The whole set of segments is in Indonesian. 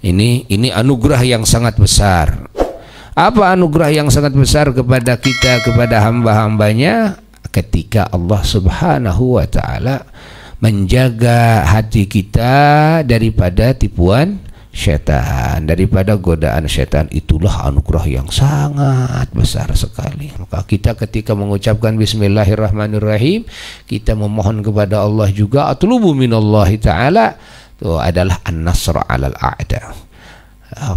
Ini anugerah yang sangat besar. Apa anugerah yang sangat besar kepada kita, kepada hamba-hambanya? Ketika Allah Subhanahu wa ta'ala menjaga hati kita daripada tipuan syaitan, daripada godaan syaitan. Itulah anugerah yang sangat besar sekali. Maka kita ketika mengucapkan bismillahirrahmanirrahim, kita memohon kepada Allah juga, atlubu minallahi ta'ala, itu adalah an-nasra 'alal a'da,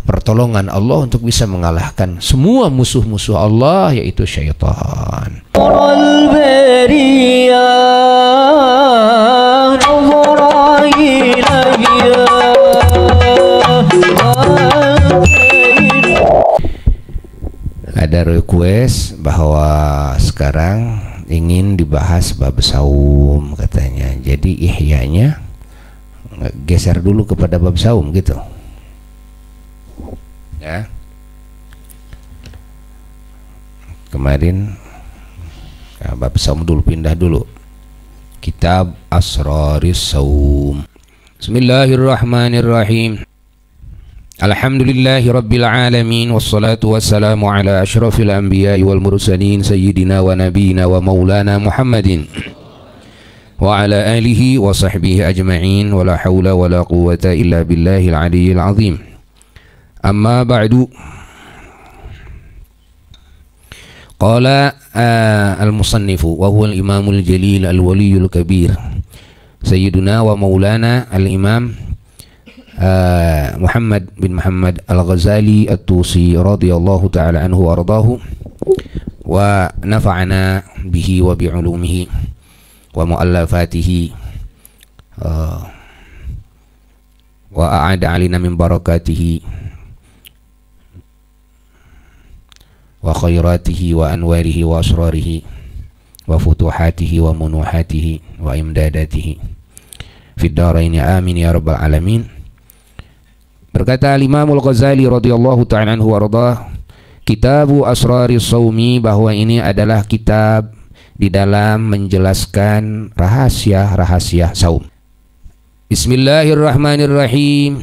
pertolongan Allah untuk bisa mengalahkan semua musuh-musuh Allah, yaitu syaitan. Ada request bahwa sekarang ingin dibahas bab saum katanya. Jadi ihyanya geser dulu kepada bab saum gitu. Ya. Kemarin ya, bab saum dulu, pindah dulu. Kitab Asraris Saum. Bismillahirrahmanirrahim. Alhamdulillahi rabbil alamin, wassalatu wassalamu ala asyrafil anbiya'i wal mursalin sayyidina wa nabiyina wa maulana Muhammadin wa ala alihi wa sahbihi ajma'in, wa la hawla wa la quwwata illa billahil aliyyil azim. Amma ba'du. Qala al-musannifu wa huwa al-imamul jalil al-waliyul kabir sayyiduna wa maulana al-imam Muhammad bin Muhammad Al-Ghazali At-Tusi radhiyallahu ta'ala anhu wa ardahu, wa nafa'ana bihi wa bi'ulumihi wa mu'allafatihi wa a'ada alina min barakatihi wa khairatihi wa anwarihi wa asrarihi wa futuhatihi wa munuhatihi wa imdadatihi fid daraini amin ya rabbal alamin. Berkata Imam Al-Ghazali radhiyallahu ta'ala anhu warḍah, Kitabu Asraris Saumi, bahwa ini adalah kitab di dalam menjelaskan rahasia-rahasia saum. Bismillahirrahmanirrahim.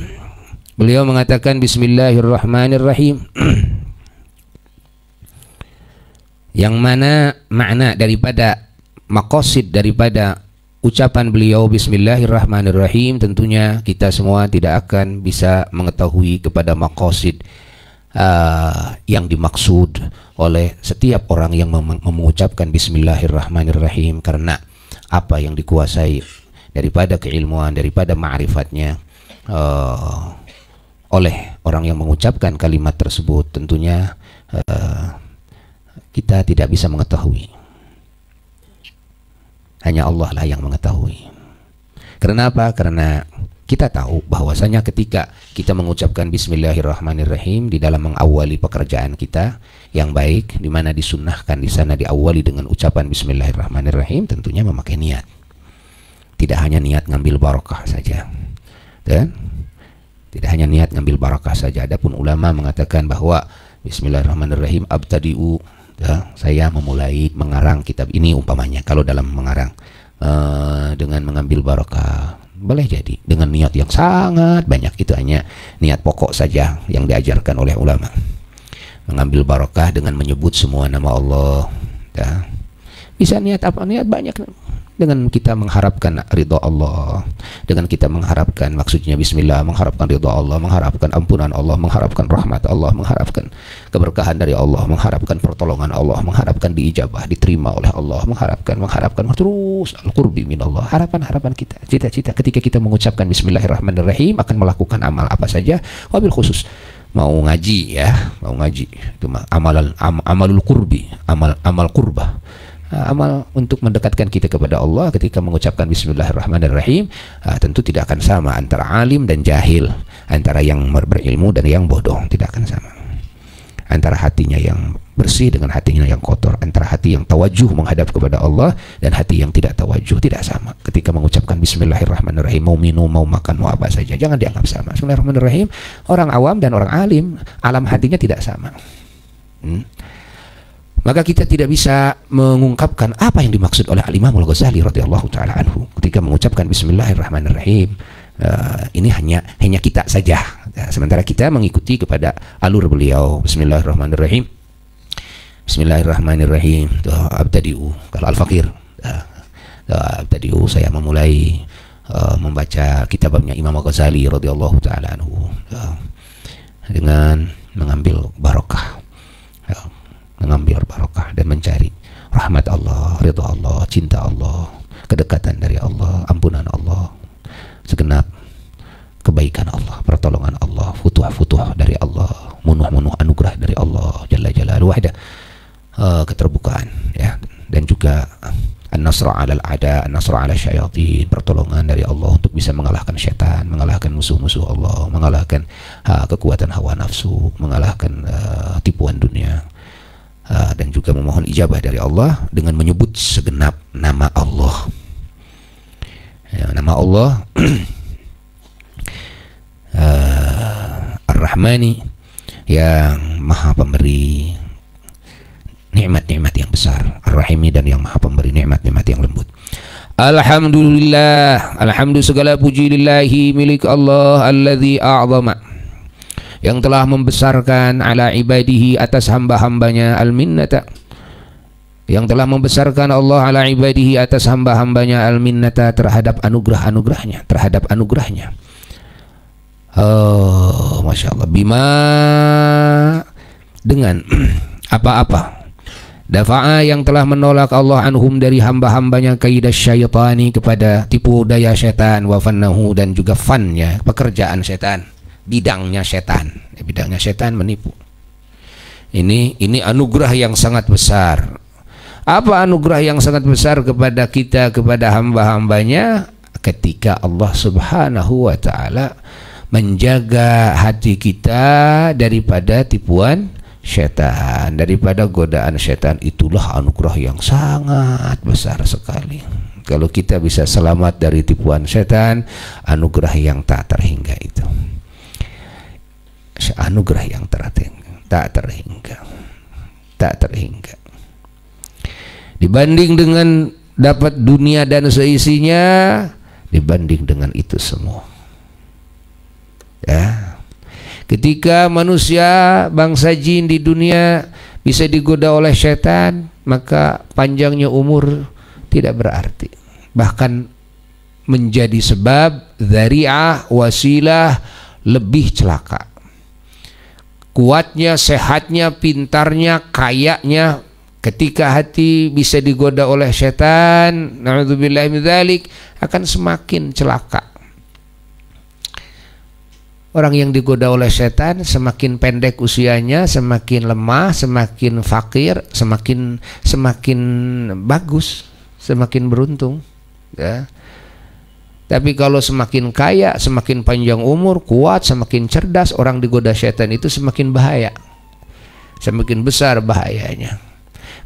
Beliau mengatakan bismillahirrahmanirrahim. Yang mana makna daripada maqasid daripada ucapan beliau bismillahirrahmanirrahim, tentunya kita semua tidak akan bisa mengetahui kepada maqasid yang dimaksud oleh setiap orang yang mengucapkan bismillahirrahmanirrahim, karena apa yang dikuasai daripada keilmuan, daripada ma'rifatnya oleh orang yang mengucapkan kalimat tersebut, tentunya kita tidak bisa mengetahui. Hanya Allah lah yang mengetahui. Karena apa? Karena kita tahu bahwasanya ketika kita mengucapkan bismillahirrahmanirrahim di dalam mengawali pekerjaan kita yang baik, di mana disunnahkan di sana diawali dengan ucapan bismillahirrahmanirrahim, tentunya memakai niat. Tidak hanya niat ngambil barakah saja. Dan tidak hanya niat ngambil barakah saja. Adapun ulama mengatakan bahwa bismillahirrahmanirrahim abtadi'u, ya, saya memulai mengarang kitab ini umpamanya, kalau dalam mengarang dengan mengambil barakah, boleh jadi dengan niat yang sangat banyak. Itu hanya niat pokok saja yang diajarkan oleh ulama. Mengambil barakah dengan menyebut semua nama Allah, ya. Bisa niat apa? Niat banyak. Dengan kita mengharapkan ridha Allah, dengan kita mengharapkan, maksudnya bismillah, mengharapkan ridha Allah, mengharapkan ampunan Allah, mengharapkan rahmat Allah, mengharapkan keberkahan dari Allah, mengharapkan pertolongan Allah, mengharapkan diijabah, diterima oleh Allah, mengharapkan terus al-qurbi minallah, harapan-harapan kita, cita-cita ketika kita mengucapkan bismillahirrahmanirrahim akan melakukan amal apa saja, wabil khusus mau ngaji, ya, mau ngaji itu amalul qurbi, amal qurbah, amal untuk mendekatkan kita kepada Allah. Ketika mengucapkan bismillahirrahmanirrahim, tentu tidak akan sama antara alim dan jahil, antara yang berilmu dan yang bodoh, tidak akan sama. Antara hatinya yang bersih dengan hatinya yang kotor, antara hati yang tawajuh menghadap kepada Allah dan hati yang tidak tawajuh, tidak sama. Ketika mengucapkan bismillahirrahmanirrahim, mau minum, mau makan, mau apa saja, jangan dianggap sama. Bismillahirrahmanirrahim, orang awam dan orang alim, alam hatinya tidak sama. Maka kita tidak bisa mengungkapkan apa yang dimaksud oleh Al-Imam Al-Ghazali radhiyallahu ta'ala anhu ketika mengucapkan bismillahirrahmanirrahim. Ini hanya kita saja. Sementara kita mengikuti kepada alur beliau. Bismillahirrahmanirrahim. Bismillahirrahmanirrahim. Abtadi'u. Kalau Al-Faqir, abtadi'u, saya memulai membaca kitabnya Imam Ghazali radhiyallahu taala anhu dengan mengambil barokah, mengambil barokah dan mencari rahmat Allah, ridha Allah, cinta Allah, kedekatan dari Allah, ampunan Allah, segenap kebaikan Allah, pertolongan Allah, futuh-futuh dari Allah, munuh-munuh anugerah dari Allah Jalla Jalaluhu wahda, keterbukaan, ya, dan juga an-nasra 'alal a'da, an-nasra 'ala syayatin, pertolongan dari Allah untuk bisa mengalahkan syaitan, mengalahkan musuh-musuh Allah, mengalahkan kekuatan hawa nafsu, mengalahkan tipuan dunia, dan juga memohon ijabah dari Allah dengan menyebut segenap nama Allah. Ya, nama Allah Ar-Rahmani, yang maha pemberi nikmat-nikmat yang besar, Ar-Rahimi, dan yang maha pemberi nikmat-nikmat yang lembut. Alhamdulillah, alhamdulillah, segala puji lillahi, milik Allah, alladzi a'zama, yang telah membesarkan, ala ibadihi, atas hamba-hambanya, al-minnata, yang telah membesarkan Allah ala ibadihi, atas hamba-hambanya, al-minnata, terhadap anugerah-anugerahnya, terhadap anugerahnya. Oh, Masya Allah. Bima, dengan apa-apa, dafa'a, yang telah menolak Allah anhum, dari hamba-hambanya, kaidah syaitani, kepada tipu daya syaitan, wa fannahu, dan juga fannya, pekerjaan syaitan, bidangnya syaitan. Bidangnya syaitan menipu. Ini anugerah yang sangat besar. Apa anugerah yang sangat besar kepada kita, kepada hamba-hambanya, ketika Allah Subhanahu wa ta'ala menjaga hati kita daripada tipuan syaitan, daripada godaan syaitan. Itulah anugerah yang sangat besar sekali. Kalau kita bisa selamat dari tipuan syaitan, anugerah yang tak terhingga itu. Anugerah yang tak terhingga. Dibanding dengan dapat dunia dan seisinya, dibanding dengan itu semua, ya, ketika manusia, bangsa jin di dunia bisa digoda oleh syaitan, maka panjangnya umur tidak berarti, bahkan menjadi sebab dzari'ah, wasilah, lebih celaka. Kuatnya, sehatnya, pintarnya, kayanya, ketika hati bisa digoda oleh syaitan, na'udzubillahi min dzalik, akan semakin celaka. Orang yang digoda oleh setan semakin pendek usianya, semakin lemah, semakin fakir, semakin bagus, semakin beruntung, ya. Tapi kalau semakin kaya, semakin panjang umur, kuat, semakin cerdas, orang digoda setan itu semakin bahaya, semakin besar bahayanya.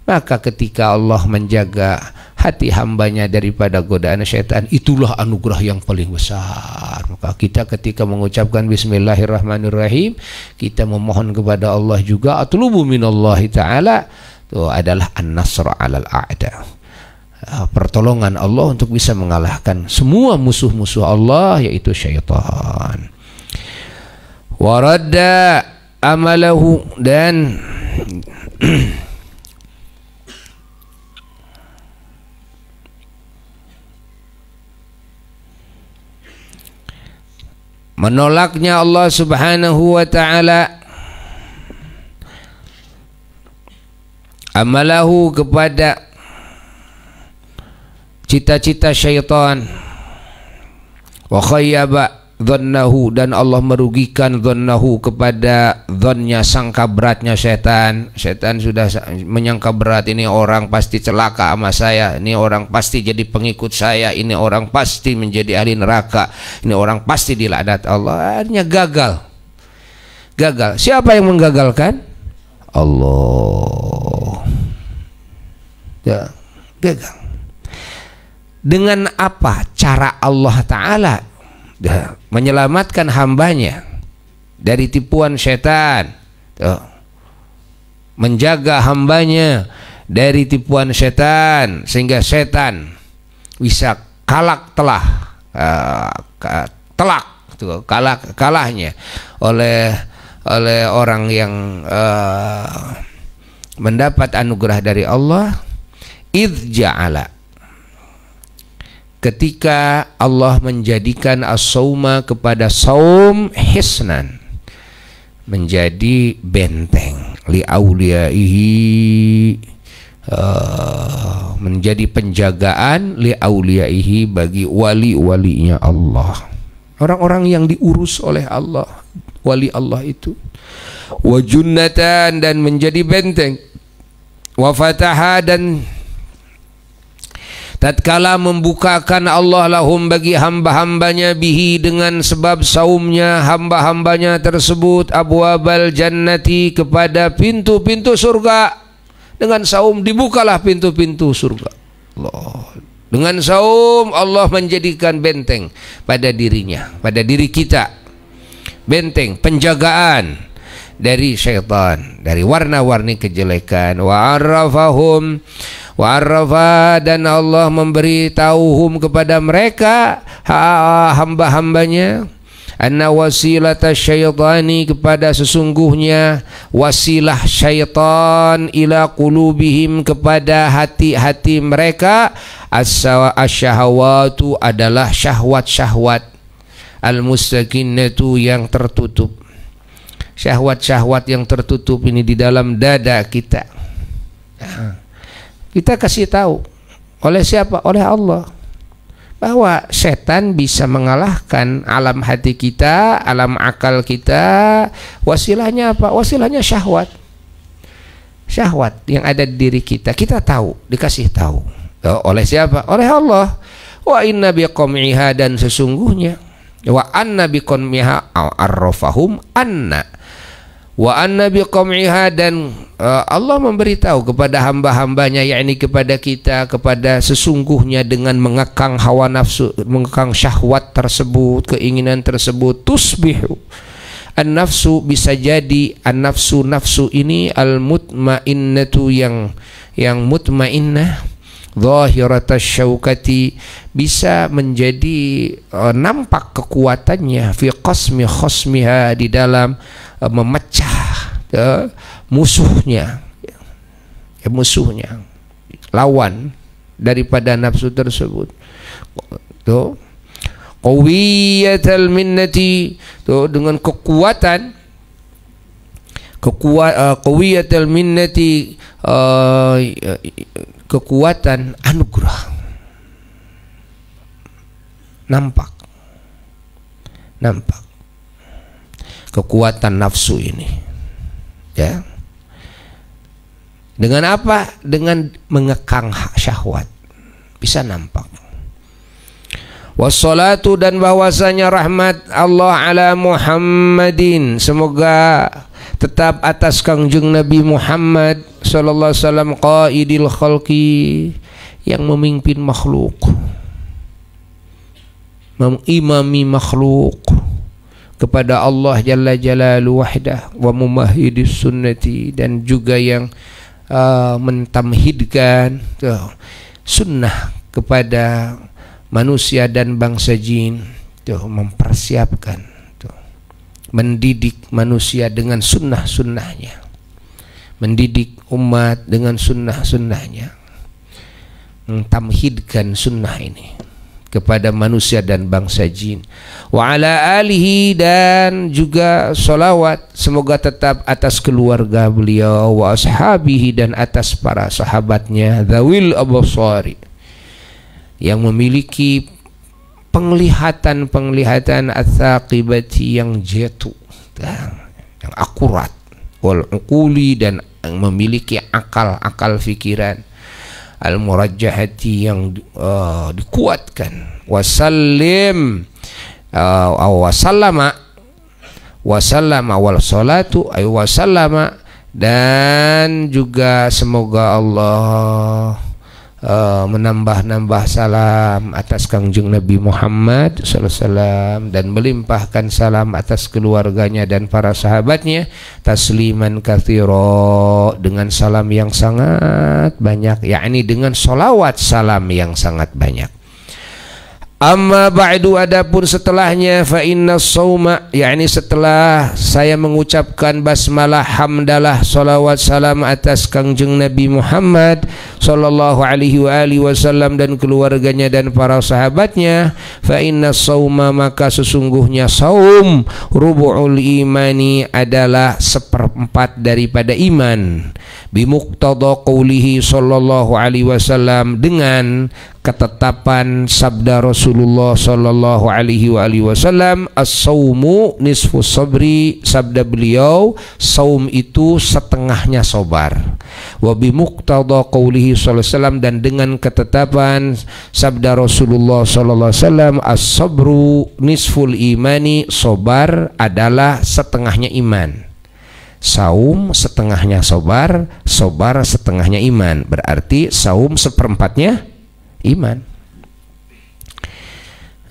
Maka ketika Allah menjaga hati hambanya daripada godaan syaitan, itulah anugerah yang paling besar. Maka kita ketika mengucapkan bismillahirrahmanirrahim, kita memohon kepada Allah juga, atlubu minallahi ta'ala, itu adalah an-nasra 'alal a'da, pertolongan Allah untuk bisa mengalahkan semua musuh-musuh Allah, yaitu syaitan. Waradda amalahu, dan menolaknya Allah Subhanahu wa ta'ala amalahu, kepada cita-cita syaitan, wa khayyaba dhannahu, dan Allah merugikan dhannahu, kepada dhannya, sangka beratnya syaitan. Syaitan sudah menyangka berat, ini orang pasti celaka sama saya, ini orang pasti jadi pengikut saya, ini orang pasti menjadi ahli neraka, ini orang pasti dilaknat Allah. Akhirnya gagal. Siapa yang menggagalkan? Allah. Ya, gagal. Dengan apa cara Allah Ta'ala menyelamatkan hambanya dari tipuan syaitan, menjaga hambanya dari tipuan syaitan, sehingga syaitan bisa telak, kalahnya oleh orang yang mendapat anugerah dari Allah. Idz ja'ala, ketika Allah menjadikan as-sauma kepada saum hisnan, menjadi benteng, li auliyaihi, menjadi penjagaan, li auliyaihi, bagi wali-walinya Allah, orang-orang yang diurus oleh Allah, wali Allah itu. Wa junnatan, dan menjadi benteng. Wa fataha, dan tatkala membukakan Allah lahum, bagi hamba-hambanya, bihi, dengan sebab saumnya hamba-hambanya tersebut, abwabal jannati, kepada pintu-pintu surga. Dengan saum dibukalah pintu-pintu surga. Allah. Dengan saum Allah menjadikan benteng pada dirinya, pada diri kita, benteng penjagaan dari syaitan, dari warna-warni kejelekan. Wa arrafahum, wa arrafa, dan Allah memberitahuhum kepada mereka, hamba-hambanya, anna wasilata syaitani, kepada sesungguhnya wasilah syaitan, ila qulubihim, kepada hati-hati mereka, asyahawatu, adalah syahwat-syahwat, al-mustakinnatu, yang tertutup. Syahwat-syahwat yang tertutup ini di dalam dada kita. Kita kasih tahu oleh siapa? Oleh Allah, bahwa setan bisa mengalahkan alam hati kita, alam akal kita. Wasilahnya apa? Wasilahnya syahwat. Syahwat yang ada di diri kita, kita tahu, dikasih tahu. Oleh siapa? Oleh Allah. Wa inna biqam'iha, dan sesungguhnya, wa anna biqam'iha arrafahum anna, wa anna biqam'iha, dan Allah memberitahu kepada hamba-hambanya, yakni kepada kita, kepada sesungguhnya dengan mengekang hawa nafsu, mengekang syahwat tersebut, keinginan tersebut, tusbihu an-nafsu, bisa jadi an-nafsu, nafsu ini al-mutmainnatu, yang mutmainnah, zahiratas syaukati, bisa menjadi nampak kekuatannya, fi qasmi khasmiha, di dalam memecah musuhnya, lawan daripada nafsu tersebut. Tuh, qawiyatal minnati, tuh, dengan kekuatan, qawiyatal minnati, kekuatan anugerah, nampak kekuatan nafsu ini, ya. Dengan apa? Dengan mengekang syahwat, bisa nampak. Wassalatu, dan bahwasanya rahmat Allah ala Muhammadin, semoga tetap atas Kangjeng Nabi Muhammad sallallahu alaihi wasallam, qaidil khalqi, yang memimpin makhluk, mengimami makhluk kepada Allah Jalla Jalaluhu wahdah, wa mumahhidis sunnati, dan juga yang mentamhidkan sunnah kepada manusia dan bangsa jin, mempersiapkan, mendidik manusia dengan sunnah-sunnahnya, mendidik umat dengan sunnah-sunnahnya, mentamhidkan sunnah ini kepada manusia dan bangsa jin. Wa ala alihi, dan juga salawat semoga tetap atas keluarga beliau, wa ashabihi, dan atas para sahabatnya, dzawil absari, yang memiliki penglihatan ats-tsaqibati, yang jetu, yang akurat, wal uquli, dan yang memiliki akal pikiran, al-murajjahati, yang dikuatkan, wasallim wasallama wal salatu ay wasallama, dan juga semoga Allah menambah-nambah salam atas Kangjeng Nabi Muhammad sallallahu alaihi wasallam, dan melimpahkan salam atas keluarganya dan para sahabatnya, tasliman katsira, dengan salam yang sangat banyak, yakni dengan sholawat salam yang sangat banyak. Amma ba'du, adapun setelahnya, fa inna sauma, yakni setelah saya mengucapkan basmalah, hamdalah, salawat salam atas Kangjeng Nabi Muhammad sallallahu alaihi wasallam dan keluarganya dan para sahabatnya, fa inna sauma, maka sesungguhnya saum, rubu'ul imani, adalah seperempat daripada iman. Bimuqtada qaulihi sallallahu alaihi wasallam, dengan ketetapan sabda Rasulullah sallallahu alaihi wasallam, as-saumu nisfu sabri, sabda beliau, saum itu setengahnya sabar. Wa bimuqtada qaulihi sallallahu alaihi wasallam, dan dengan ketetapan sabda Rasulullah sallallahu alaihi wasallam, as-sabru nisful imani, sabar adalah setengahnya iman. Saum setengahnya sabar, sabar setengahnya iman. Berarti saum seperempatnya iman.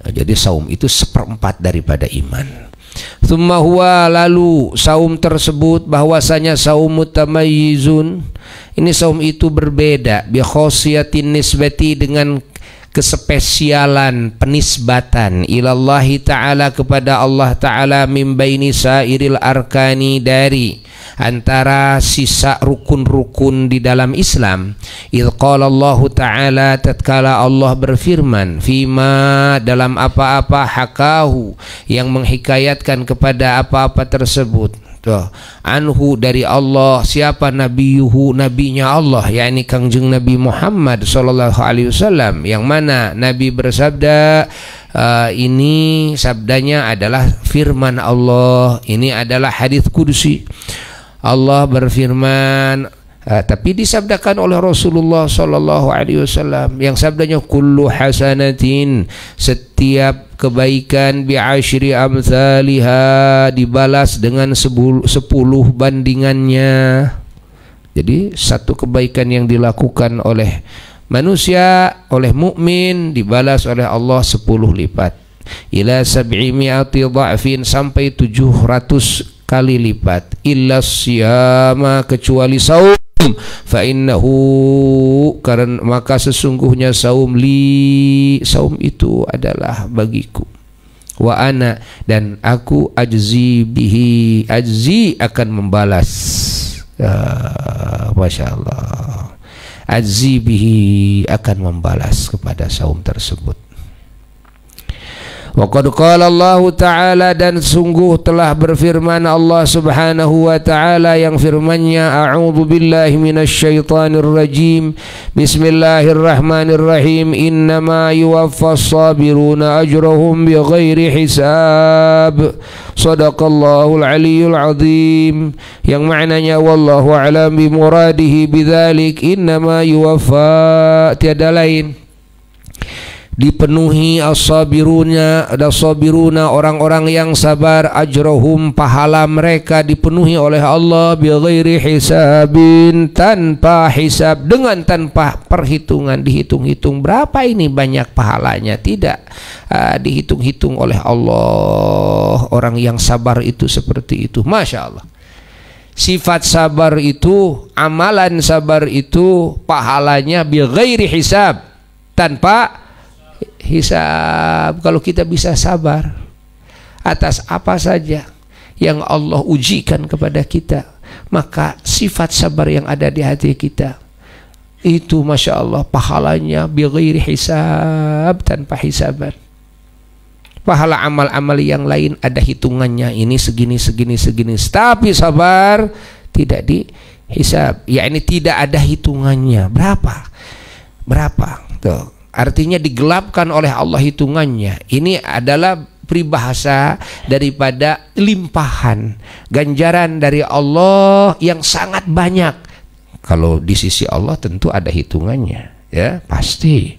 Jadi saum itu seperempat daripada iman. Tsumma huwa, lalu saum tersebut, bahwasanya saum mutamayyizun, ini saum itu berbeda, bi khosiyatin nisbati, dengan kespesialan penisbatan, ilallahi ta'ala, kepada Allah ta'ala, min baini sairil arkani, dari antara sisa rukun-rukun di dalam Islam. Idh qala Allah ta'ala, tatkala Allah berfirman, fima, dalam apa-apa, hakahu, yang menghikayatkan kepada apa-apa tersebut, anhu, dari Allah, siapa? Nabiyuhu, nabinya Allah, yakni Kangjeng Nabi Muhammad sallallahu alaihi wasallam, yang mana Nabi bersabda, ini sabdanya adalah firman Allah, ini adalah hadits qudsi. Allah berfirman, tapi disabdakan oleh Rasulullah sallallahu alaihi wasallam, yang sabdanya, kullu hasanatin, setiap kebaikan, bi'asyri amthaliha, dibalas dengan 10 bandingannya. Jadi satu kebaikan yang dilakukan oleh manusia, oleh mukmin, dibalas oleh Allah 10 lipat. Ila 700 dha'fin, sampai 700 kali lipat. Illa siyama, kecuali saum, fa innahu, karena maka sesungguhnya saum, li, saum itu adalah bagiku, wa ana, dan aku, ajzi bihi, ajzi, akan membalas. Masya Allah, ajzi bihi, akan membalas kepada saum tersebut. Wa qad qala Allah ta'ala, dan sungguh telah berfirman Allah subhanahu wa ta'ala, yang firmannya, a'udzu billahi minasyaitonir rajim, bismillahirrahmanirrahim, innama yuwaffas sabiruna ajrahum bighairi hisab, sadaqallahul aliyyul azim, yang maknanya, wallahu a'lam bimuradihi bidzalik, innama yuwaffa, tiada lain dipenuhi, as-sabiruna, ada sabiruna, orang-orang yang sabar, ajrohum, pahala mereka dipenuhi oleh Allah, bighairi hisabin, tanpa hisab, dengan tanpa perhitungan, dihitung-hitung berapa ini banyak pahalanya, tidak dihitung-hitung oleh Allah. Orang yang sabar itu seperti itu, Masya Allah. Sifat sabar itu, amalan sabar itu, pahalanya bighairi hisab, tanpa hisab. Kalau kita bisa sabar atas apa saja yang Allah ujikan kepada kita, maka sifat sabar yang ada di hati kita itu, Masya Allah, pahalanya bighairi hisab, tanpa hisaban. Pahala amal-amal yang lain ada hitungannya, ini segini, segini, segini, tapi sabar tidak dihisab, yakni tidak ada hitungannya, berapa tuh. Artinya digelapkan oleh Allah hitungannya. Ini adalah peribahasa daripada limpahan ganjaran dari Allah yang sangat banyak. Kalau di sisi Allah tentu ada hitungannya, ya pasti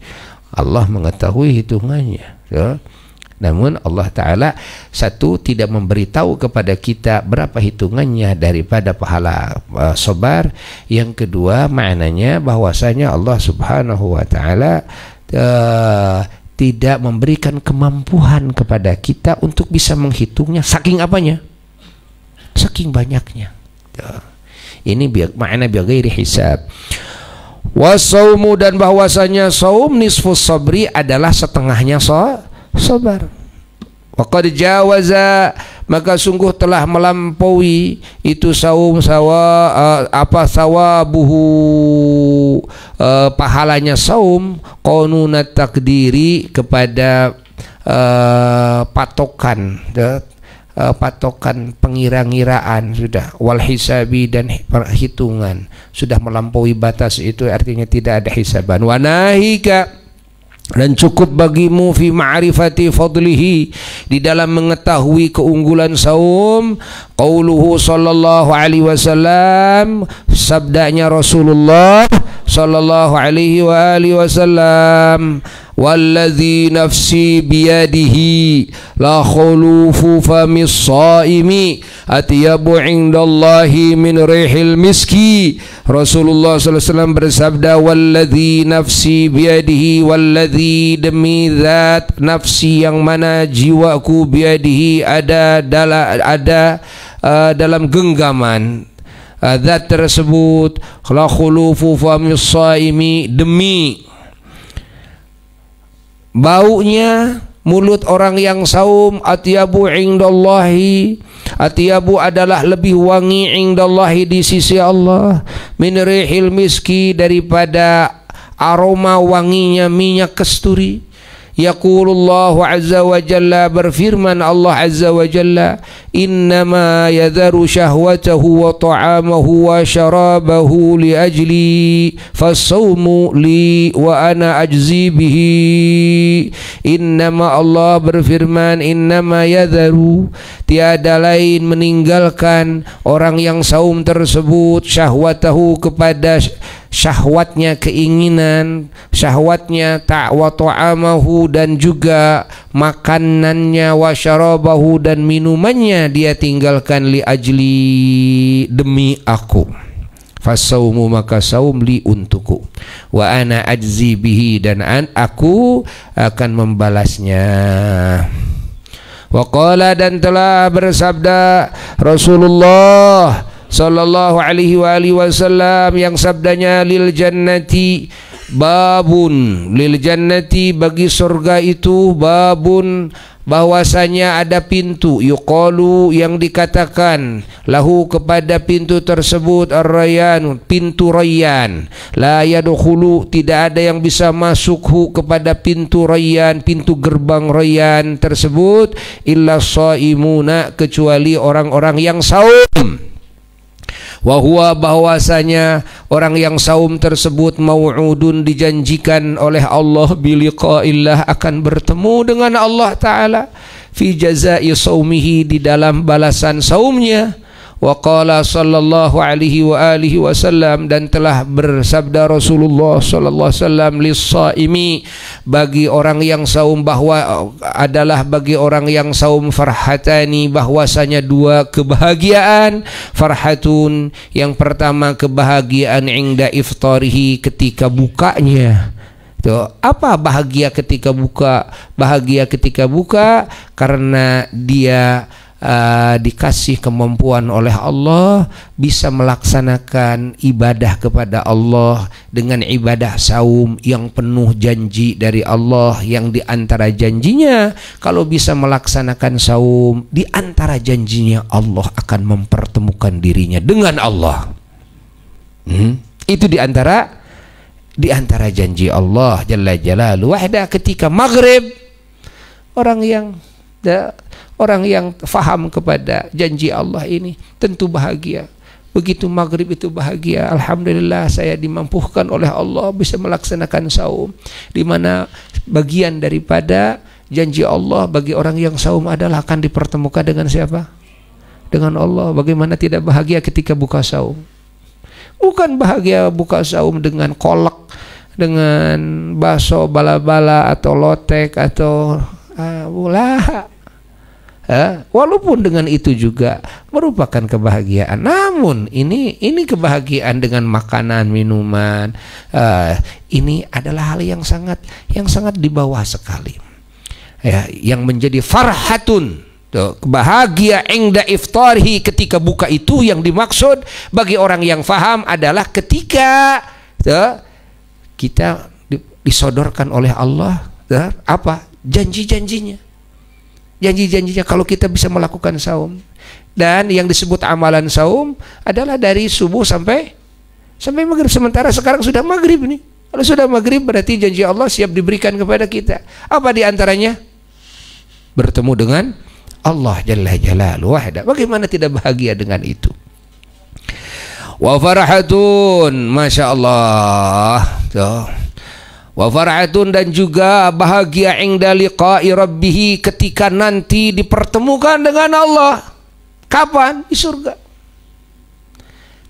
Allah mengetahui hitungannya, ya. Namun Allah Ta'ala, satu, tidak memberitahu kepada kita berapa hitungannya daripada pahala sabar. Yang kedua, maknanya bahwasanya Allah Subhanahu wa Ta'ala tidak memberikan kemampuan kepada kita untuk bisa menghitungnya, saking apanya? Saking banyaknya. Ini makna bighairi hisab. Wasaumu, dan bahwasanya saum nisfus sabri adalah setengahnya sabar. Waqad jawaza, maka sungguh telah melampaui itu saum sawabuhu, pahalanya saum, qanunat takdiri, kepada patokan pengira-ngiraan sudah, wal hisabi, dan perhitungan sudah melampaui batas itu, artinya tidak ada hisaban. Wa nahika, dan cukup bagimu fi ma'rifati fadlihi, di dalam mengetahui keunggulan saum, qauluhu sallallahu alaihi wasallam, sabdanya Rasulullah sallallahu alaihi wa alihi wasallam, walladzi nafsi biyadihi la khulufu famis shaimi atyabu indallahi min rihil miski. Rasulullah sallallahu alaihi wasallam bersabda, walladzi nafsi biyadihi, walladzi, demi zat nafsi yang mana jiwaku, biyadihi ada dalam genggaman zat tersebut, la khulufu famis shaimi, demi baunya mulut orang yang saum, atyabu indallahi, atyabu adalah lebih wangi, indallahi di sisi Allah, min rihil miski, daripada aroma wanginya minyak kasturi. Yaqulullahu azza wa jalla, berfirman Allah azza wa jalla, innama yadharu syahwatahu wa ta'amahu wa syarabahu li ajli fasawmu li wa ana ajzi bihi. Innama, Allah berfirman, innama yadharu, tiada lain meninggalkan orang yang saum tersebut, syahwatahu, kepada syahwatnya, keinginan syahwatnya, wa ta'amahu, dan juga makanannya, wa syarabahu, dan minumannya dia tinggalkan, li ajli, demi aku. Fasaumu, maka saum, li, untukku, wa ana ajzi bihi, dan aku akan membalasnya. Wa qala, dan telah bersabda Rasulullah sallallahu alaihi wa alihi wasallam, yang sabdanya, lil jannati babun, lil jannati, bagi surga itu, babun, bahwasanya ada pintu, yuqalu, yang dikatakan, lahu, kepada pintu tersebut, ar-rayyan, pintu rayyan, la yadkhulu, tidak ada yang bisa masuk kepada pintu rayyan, pintu gerbang rayyan tersebut, illa shaimuna, kecuali orang-orang yang saum. Wa huwa, bahwasanya orang yang saum tersebut, mau'udun, dijanjikan oleh Allah, biliqa'illah, akan bertemu dengan Allah Ta'ala, fi jazai saumihi, di dalam balasan saumnya. Wa qala sallallahu alaihi wa alihi wasallam, dan telah bersabda Rasulullah sallallahu alaihi wasallam, lis-shaimi, bagi orang yang saum, bahwa adalah bagi orang yang saum, farhatani, bahwasanya dua kebahagiaan, farhatun, yang pertama kebahagiaan inda iftarihi, ketika bukanya. Tuh, apa bahagia ketika buka? Bahagia ketika buka karena dia dikasih kemampuan oleh Allah, bisa melaksanakan ibadah kepada Allah dengan ibadah saum yang penuh janji dari Allah, yang diantara janjinya, kalau bisa melaksanakan saum, diantara janjinya Allah akan mempertemukan dirinya dengan Allah. Itu diantara janji Allah Jalla Jalaluhu. Wahda, ketika maghrib, orang yang faham kepada janji Allah ini tentu bahagia. Begitu maghrib itu bahagia, alhamdulillah saya dimampukan oleh Allah bisa melaksanakan saum, di mana bagian daripada janji Allah bagi orang yang saum adalah akan dipertemukan dengan siapa? Dengan Allah. Bagaimana tidak bahagia ketika buka saum? Bukan bahagia buka saum dengan kolak, dengan bakso bala-bala atau lotek atau walaupun dengan itu juga merupakan kebahagiaan, namun ini kebahagiaan dengan makanan, minuman, ini adalah hal yang sangat di bawah sekali, ya, yang menjadi farhatun, bahagia ingda iftarihi, ketika buka itu yang dimaksud bagi orang yang faham adalah ketika kita disodorkan oleh Allah apa? Janji-janjinya. Janji-janjinya kalau kita bisa melakukan saum. Dan yang disebut amalan saum adalah dari subuh sampai maghrib. Sementara sekarang sudah maghrib nih. Kalau sudah maghrib berarti janji Allah siap diberikan kepada kita. Apa diantaranya? Bertemu dengan Allah Jalla Jalaluhu wahda. Bagaimana tidak bahagia dengan itu? Wa farahatun, masya Allah. Wa farahatun, dan juga bahagia inda liqa'i rabbih, ketika nanti dipertemukan dengan Allah. Kapan? Di surga.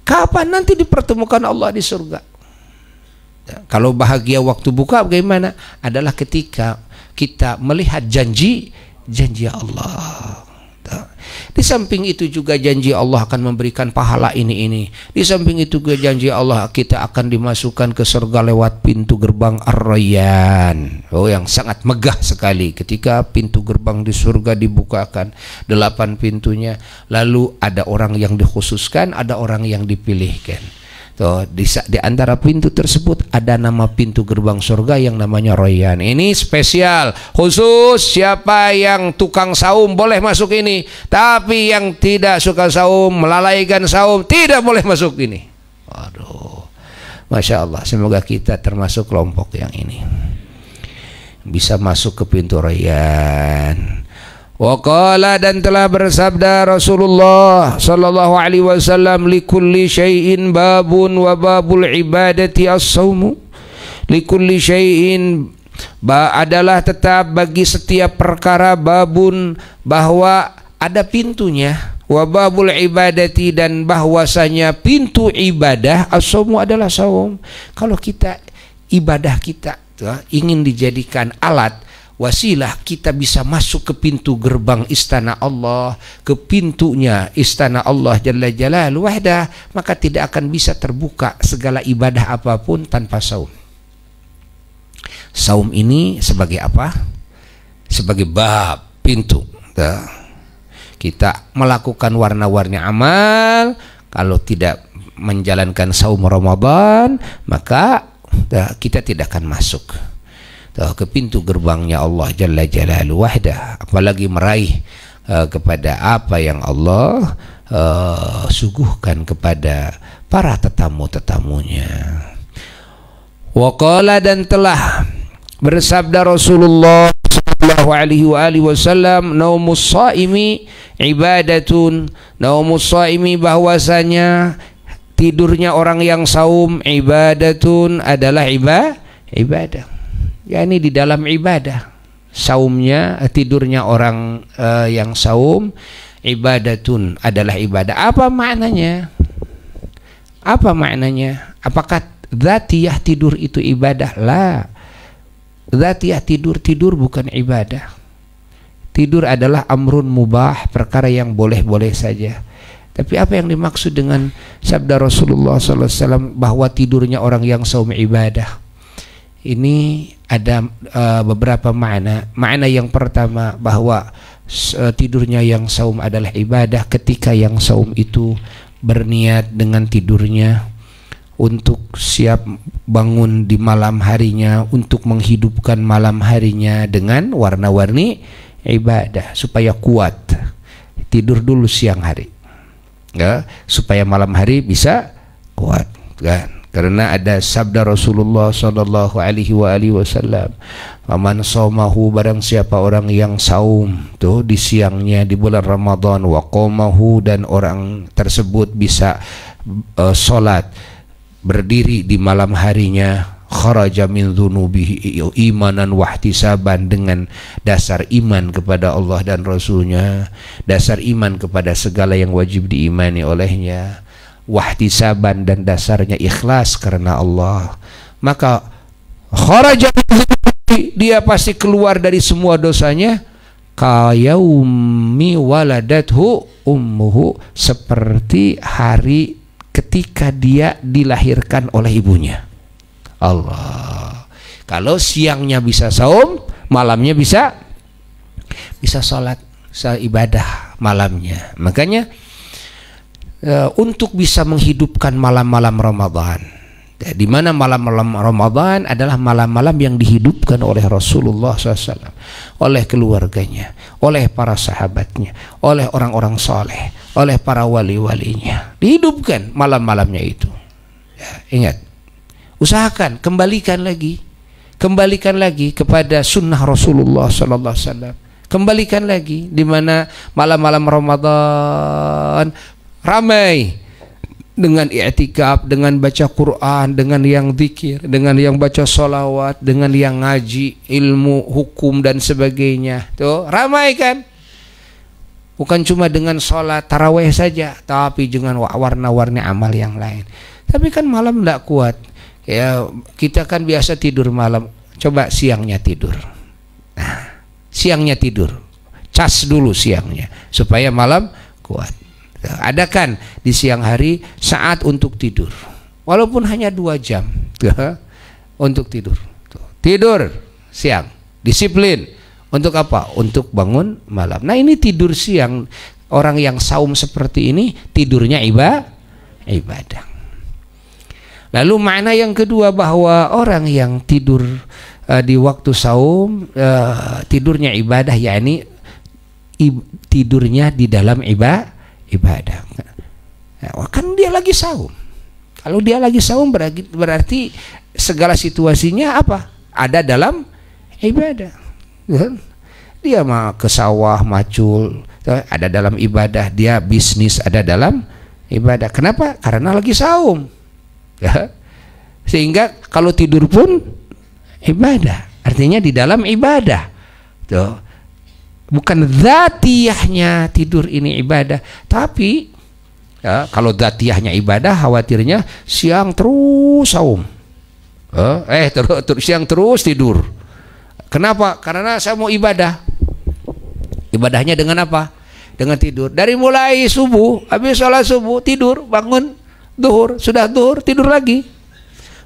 Kapan nanti dipertemukan Allah di surga? Kalau bahagia waktu buka bagaimana? Adalah ketika kita melihat janji Allah. Di samping itu juga janji Allah akan memberikan pahala ini. Di samping itu juga janji Allah kita akan dimasukkan ke surga lewat pintu gerbang Ar-Rayyan. Yang sangat megah sekali ketika pintu gerbang di surga dibukakan, 8 pintunya. Lalu ada orang yang dikhususkan, ada orang yang dipilihkan. Di antara pintu tersebut ada nama pintu gerbang surga yang namanya Rayyan. Ini spesial khusus, siapa yang tukang saum boleh masuk ini, tapi yang tidak suka saum, melalaikan saum, tidak boleh masuk ini. Waduh, masya Allah, semoga kita termasuk kelompok yang ini, bisa masuk ke pintu Rayyan. Waqala, dan telah bersabda Rasulullah sallallahu alaihi wasallam, likulli syai'in babun wa babul ibadati as-saumu. Likulli syai'in adalah tetap bagi setiap perkara, babun bahwa ada pintunya, wa babul ibadati dan bahwasanya pintu ibadah as-saumu adalah saum. Kalau kita ibadah kita ingin dijadikan alat wasilah kita bisa masuk ke pintu gerbang istana Allah, ke pintunya istana Allah Jalla Jalaluhu wahda, maka tidak akan bisa terbuka segala ibadah apapun tanpa saum. Saum ini sebagai apa? Sebagai bab, pintu. Kita melakukan warna-warni amal. Kalau tidak menjalankan saum Ramadan, maka kita tidak akan masuk ke pintu gerbangnya Allah Jalla Jalaluhu wahda, apalagi meraih kepada apa yang Allah suguhkan kepada para tetamu-tetamunya. Waqala, dan telah bersabda Rasulullah sallallahu alaihi wasallam, naumus shaimi ibadatun. Naumus shaimi bahwasanya tidurnya orang yang saum, ibadatun adalah ibadah. Ini di dalam ibadah. Saumnya, tidurnya orang yang saum, ibadatun adalah ibadah. Apa maknanya? Apa maknanya? Apakah dzatiyah tidur itu ibadah? La. Dzatiyah tidur bukan ibadah. Tidur adalah amrun mubah, perkara yang boleh-boleh saja. Tapi apa yang dimaksud dengan sabda Rasulullah SAW bahwa tidurnya orang yang saum ibadah? Ini ada beberapa makna. Makna yang pertama bahwa tidurnya yang saum adalah ibadah ketika yang saum itu berniat dengan tidurnya untuk siap bangun di malam harinya, untuk menghidupkan malam harinya dengan warna-warni ibadah supaya kuat. Tidur dulu siang hari, supaya malam hari bisa kuat, kan? Karena ada sabda Rasulullah sallallahu alaihi wasallam, "Man shaumahu", barang siapa orang yang saum tuh di siangnya di bulan Ramadan, wa qamahu, dan orang tersebut bisa salat berdiri di malam harinya, kharaja min dzunubihi imanan wahtisaban, dengan dasar iman kepada Allah dan Rasulnya, dasar iman kepada segala yang wajib diimani olehnya, wahtisaban, dan dasarnya ikhlas karena Allah, maka kharaja, dia pasti keluar dari semua dosanya, kayaumi waladathu ummuhu, seperti hari ketika dia dilahirkan oleh ibunya. Allah. Kalau siangnya bisa saum, malamnya bisa salat, ibadah malamnya. Makanya untuk bisa menghidupkan malam-malam Ramadan, Di mana malam-malam Ramadan adalah malam-malam yang dihidupkan oleh Rasulullah SAW, oleh keluarganya, oleh para sahabatnya, oleh orang-orang soleh, oleh para wali-walinya. Dihidupkan malam-malamnya itu. Ya, ingat, usahakan kembalikan lagi kepada sunnah Rasulullah SAW. Kembalikan lagi di mana malam-malam Ramadan ramai dengan i'tikaf, dengan baca Quran, dengan yang zikir, dengan yang baca sholawat, dengan yang ngaji ilmu hukum dan sebagainya. Tuh ramai kan? Bukan cuma dengan sholat taraweh saja, tapi dengan warna-warni amal yang lain. Tapi kan malam tidak kuat. Ya, kita kan biasa tidur malam. Coba siangnya tidur. Nah, siangnya tidur. Cas dulu siangnya supaya malam kuat. Adakan di siang hari saat untuk tidur, walaupun hanya 2 jam untuk tidur. Tidur siang, disiplin. Untuk apa? Untuk bangun malam. Nah, ini tidur siang. Orang yang saum seperti ini tidurnya ibadah. Lalu makna yang kedua bahwa orang yang tidur di waktu saum tidurnya ibadah, yakni tidurnya di dalam ibadah. Kan dia lagi saum. Kalau dia lagi saum berarti segala situasinya apa? Ada dalam ibadah. Dia mah ke sawah macul, ada dalam ibadah. Dia bisnis, ada dalam ibadah. Kenapa? Karena lagi saum. Sehingga kalau tidur pun ibadah. Artinya di dalam ibadah. Tuh. Bukan zatiyahnya tidur ini ibadah, tapi ya, kalau zatiyahnya ibadah, khawatirnya siang terus saum, siang terus tidur. Kenapa? Karena saya mau ibadah. Ibadahnya dengan apa? Dengan tidur. Dari mulai subuh, habis sholat subuh tidur, bangun duhur, sudah duhur tidur lagi,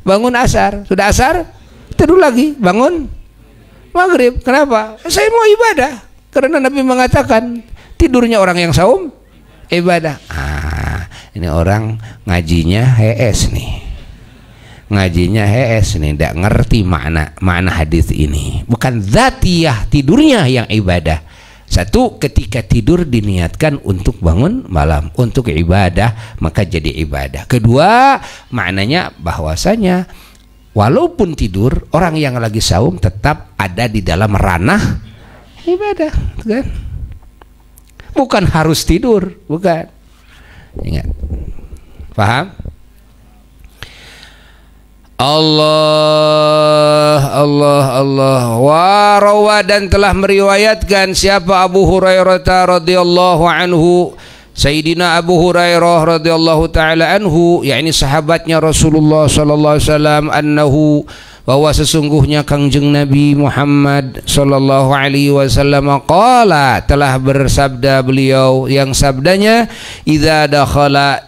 bangun asar, sudah asar tidur lagi, bangun maghrib. Kenapa? Saya mau ibadah. Karena Nabi mengatakan tidurnya orang yang saum ibadah. Ini orang ngajinya HS nih. Ngajinya HS nih, tidak ngerti makna hadis ini. Bukan zatiyah tidurnya yang ibadah. Satu, ketika tidur diniatkan untuk bangun malam, untuk ibadah, maka jadi ibadah. Kedua, maknanya bahwasanya walaupun tidur, orang yang lagi saum tetap ada di dalam ranah ibadah, kan? Bukan harus tidur, bukan. Ingat, paham? Allah. Wa rawa, dan telah meriwayatkan siapa? Abu Hurairah radhiyallahu anhu. Sayyidina Abu Hurairah radhiyallahu taala anhu, yakni sahabatnya Rasulullah sallallahu alaihi wasallam, annahu, bahwa sesungguhnya Kangjeng Nabi Muhammad sallallahu alaihi wasallam qala, telah bersabda beliau, yang sabdanya, idza dakhala,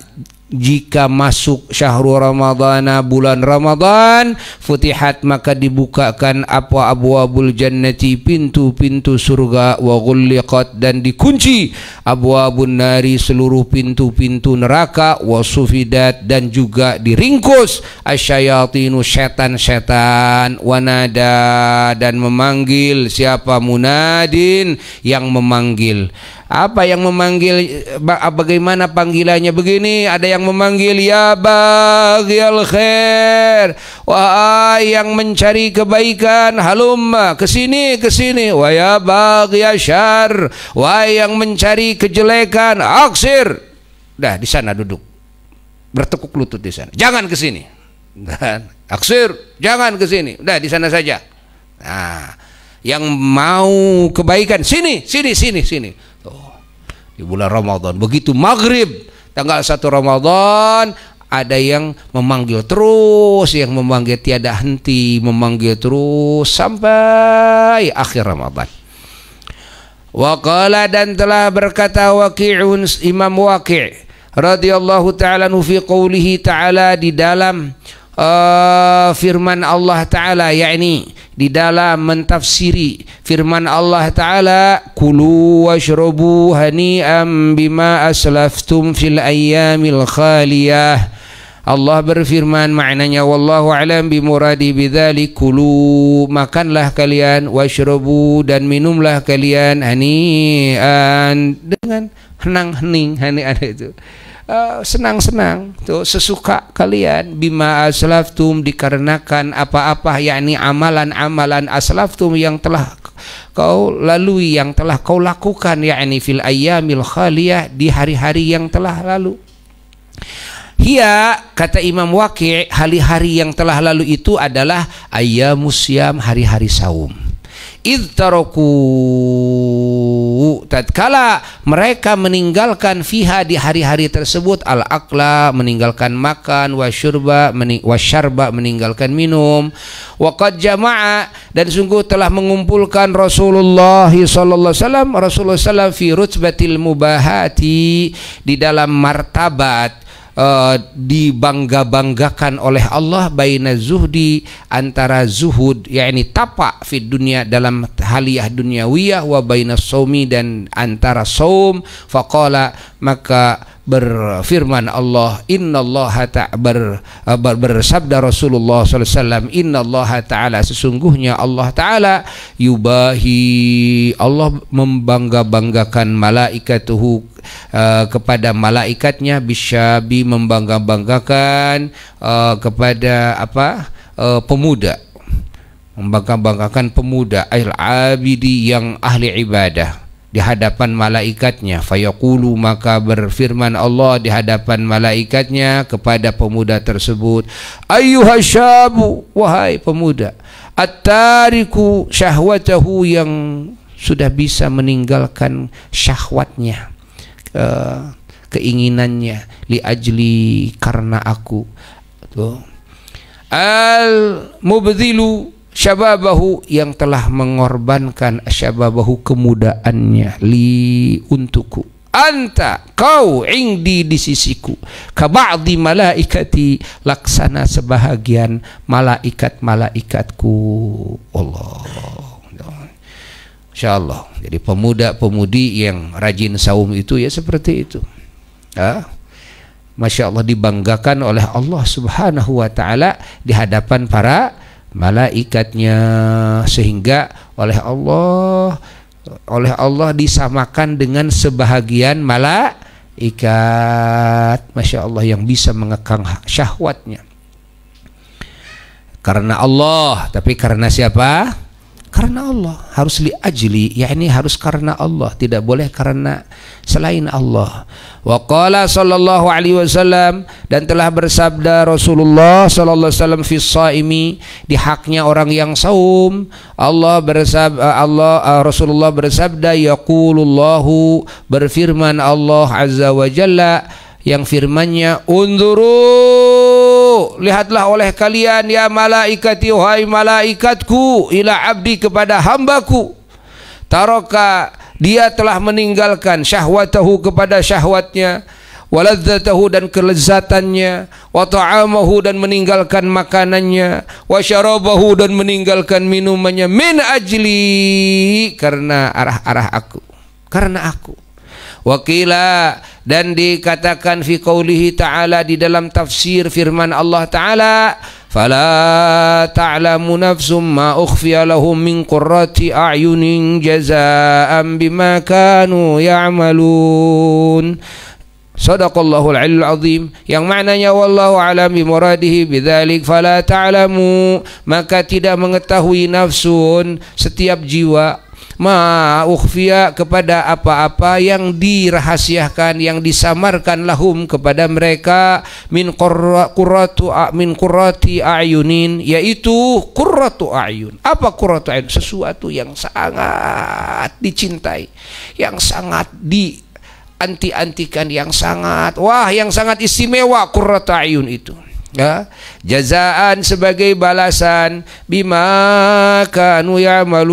jika masuk syahrul ramadhana, bulan Ramadan, futihat, maka dibukakan apa abwabul jannati, pintu-pintu surga, wa ghulliqat, dan dikunci abwabun nari, seluruh pintu-pintu neraka, wa sufidat, dan juga diringkus asyayatinu, setan-setan, wa nada, dan memanggil siapa? Munadin, yang memanggil. Apa yang memanggil? Bagaimana panggilannya? Begini, ada yang memanggil, ya baghiyal khair, wahai yang mencari kebaikan, halumma, kesini, kesini. Wa ya baghiyasy syarr, wahai yang mencari kejelekan, aksir. Dah, di sana duduk, bertekuk lutut di sana, jangan kesini. Dan aksir, jangan kesini, udah di sana saja. Nah, yang mau kebaikan, sini, sini, sini, sini. Di bulan Ramadan, begitu maghrib tanggal 1 Ramadan, ada yang memanggil terus, yang memanggil tiada henti, memanggil terus sampai akhir Ramadan. Wa qala, dan telah berkata Waqi'un, Imam Waqi' radhiyallahu ta'ala fi qoulihi ta'ala, di dalam firman Allah Ta'ala, yakni di dalam mentafsiri firman Allah Ta'ala, kulu washrabu hani'an bima aslaftum fil ayyamil khaliyah. Allah berfirman, maknanya wallahu alam bimuradi bidzalik, kulu, makanlah kalian, washrabu, dan minumlah kalian, hani'an, dengan henang-hening, hani'an itu senang-senang tuh, sesuka kalian, bima aslaftum, dikarenakan apa-apa, yakni amalan-amalan aslaftum yang telah kau lalui, yang telah kau lakukan, yakni fil ayyamil khaliyah, di hari-hari yang telah lalu. Hiya, kata Imam Waqi', hari-hari yang telah lalu itu adalah ayyamus syam, hari-hari saum. Idtaraku, tatkala mereka meninggalkan fiha, di hari-hari tersebut, al-akla, meninggalkan makan, wasyurba, meninggalkan minum, waqad jama'a, dan sungguh telah mengumpulkan Rasulullah sallallahu alaihi wasallam, Rasulullah sallallahu fi rutbatil mubahati, di dalam martabat dibangga-banggakan oleh Allah, baina zuhdi, antara zuhud, yakni tapak, fid dunia, dalam haliyah dunyawiyah, wa baina saumi, dan antara saum. Faqala, maka berfirman Allah, innallaha bersabda Rasulullah sallallahu alaihi wasallam, innallaha ta'ala, sesungguhnya Allah ta'ala, yubahi, Allah membangga-banggakan, malaikatuhu, kepada malaikatnya, bisyabi, membangga-banggakan kepada apa, pemuda, membangga-banggakan pemuda, ail abidi, yang ahli ibadah, di hadapan malaikatnya. Fayaqulu, maka berfirman Allah di hadapan malaikatnya kepada pemuda tersebut, ayyuhasyabu, wahai pemuda, at-tariku syahwatahu, yang sudah bisa meninggalkan syahwatnya, keinginannya, li ajli, karena aku, al mubdhilu syababahu, yang telah mengorbankan syababahu, kemudaannya, li, untukku, anta, kau, indi, di sisiku, kaba'di malaikati, laksana sebahagian malaikat-malaikatku. Allah, insyaallah. Jadi pemuda-pemudi yang rajin saum itu ya seperti itu. Masya Allah, dibanggakan oleh Allah subhanahu wa ta'ala di hadapan para malaikatnya, sehingga oleh Allah disamakan dengan sebahagian malaikat. Masya Allah, yang bisa mengekang syahwatnya karena Allah. Tapi karena siapa? Karena Allah. Harus li ajli, yakni harus karena Allah, tidak boleh karena selain Allah. Wa qala sallallahu alaihi wasallam, dan telah bersabda Rasulullah sallallahu alaihi wasallam, fi shaimi, di haknya orang yang saum, Rasulullah bersabda, yaqulullahu, berfirman Allah azza wa jalla, yang firmannya, unzuru, lihatlah oleh kalian, ya malaikati, wahai malaikatku, ila abdi, kepada hambaku, taraka, dia telah meninggalkan syahwatahu, kepada syahwatnya, waladzatahu, dan kelezatannya, wa ta'amahu, dan meninggalkan makanannya, wa syarabahu, dan meninggalkan minumannya, min ajli, karena arah-arah aku, karena aku. Wakila, dan dikatakan fi qaulihi ta'ala, di dalam tafsir firman Allah ta'ala, fala ta'lamu nafsum ma ukhfiya lahum min qurrati a'yunin jazaa'an bima kanu ya'malun. Sadaqallahul aliyul azim, yang maknanya wallahu alam bimuradihi bidzalik, fala ta'lamu, maka tidak mengetahui, nafsun, setiap jiwa, ma ukhfiya, kepada apa-apa yang dirahasiakan, yang disamarkan, lahum, kepada mereka, min qurrati a'yunin, yaitu qurratu a'yun. Apa qurratu a'yun? Sesuatu yang sangat dicintai, yang sangat dianti-antikan, yang sangat, wah, yang sangat istimewa qurratu a'yun itu. Ya, jazaan, sebagai balasan, bima kanu ya'malun,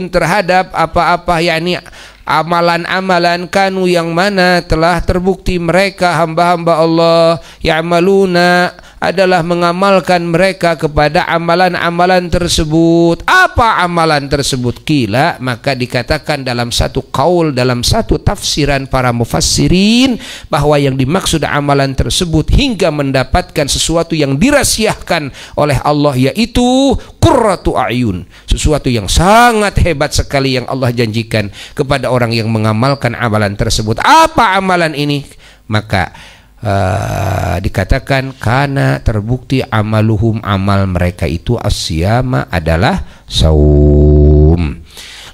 terhadap apa-apa, yakni amalan-amalan, kanu, yang mana telah terbukti mereka hamba-hamba Allah, ya'maluna, adalah mengamalkan mereka kepada amalan-amalan tersebut. Apa amalan tersebut? Qila, maka dikatakan dalam satu qaul, dalam satu tafsiran para mufassirin, bahwa yang dimaksud amalan tersebut hingga mendapatkan sesuatu yang dirahasiakan oleh Allah, yaitu qurratu a'yun, sesuatu yang sangat hebat sekali yang Allah janjikan kepada orang yang mengamalkan amalan tersebut. Apa amalan ini? Maka dikatakan karena terbukti amaluhum, amal mereka itu asyama, adalah saum.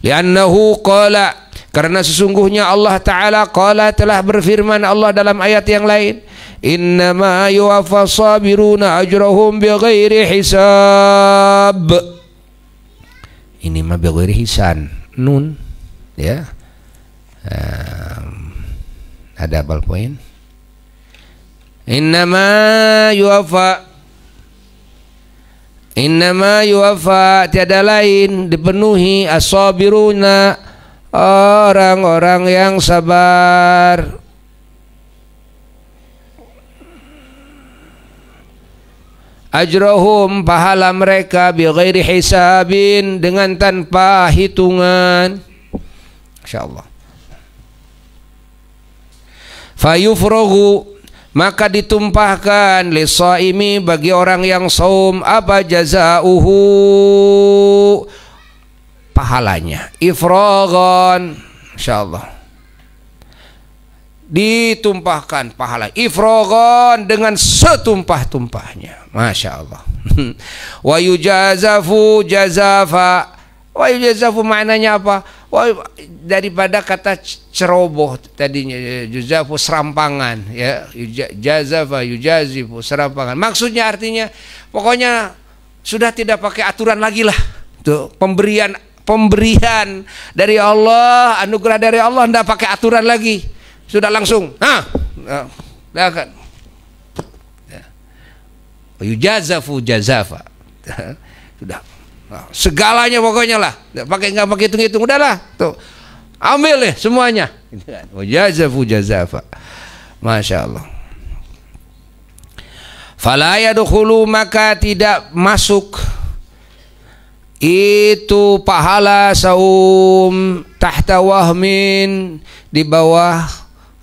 Li'annahu qala, karena sesungguhnya Allah Ta'ala qala, telah berfirman Allah dalam ayat yang lain, innama yuwaffas sabiruna ajrahum bighairi hisab. Ini mah bighairi hisan, nun ya. Ada ballpoint. Innama yuwaffa, tiada lain dipenuhi, as-sabiruna, orang-orang yang sabar, ajrahum, pahala mereka, bighairi hisabin, dengan tanpa hitungan. Insyaallah. Fayufragu, maka ditumpahkan lisaimi, bagi orang yang saum, apa jazauhu, pahalanya, ifragan, insyaallah, ditumpahkan pahala ifragan dengan setumpah-tumpahnya, masya Allah. Wa yujazafu jazafa, wa yujazafu maknanya apa? Daripada kata ceroboh tadinya, yujazafu serampangan ya, jazafa yujazifu serampangan, maksudnya artinya pokoknya sudah tidak pakai aturan lagi lah tuh, pemberian dari Allah, anugerah dari Allah, tidak pakai aturan lagi, sudah langsung yujazafu jazafa, sudah segalanya pokoknya lah, nggak pakai hitung-hitung, udahlah tuh ambil deh semuanya. Wajazafu jazafa, masya Allah. Fala yadkhulu, maka tidak masuk itu pahala saum, tahta wahmin, di bawah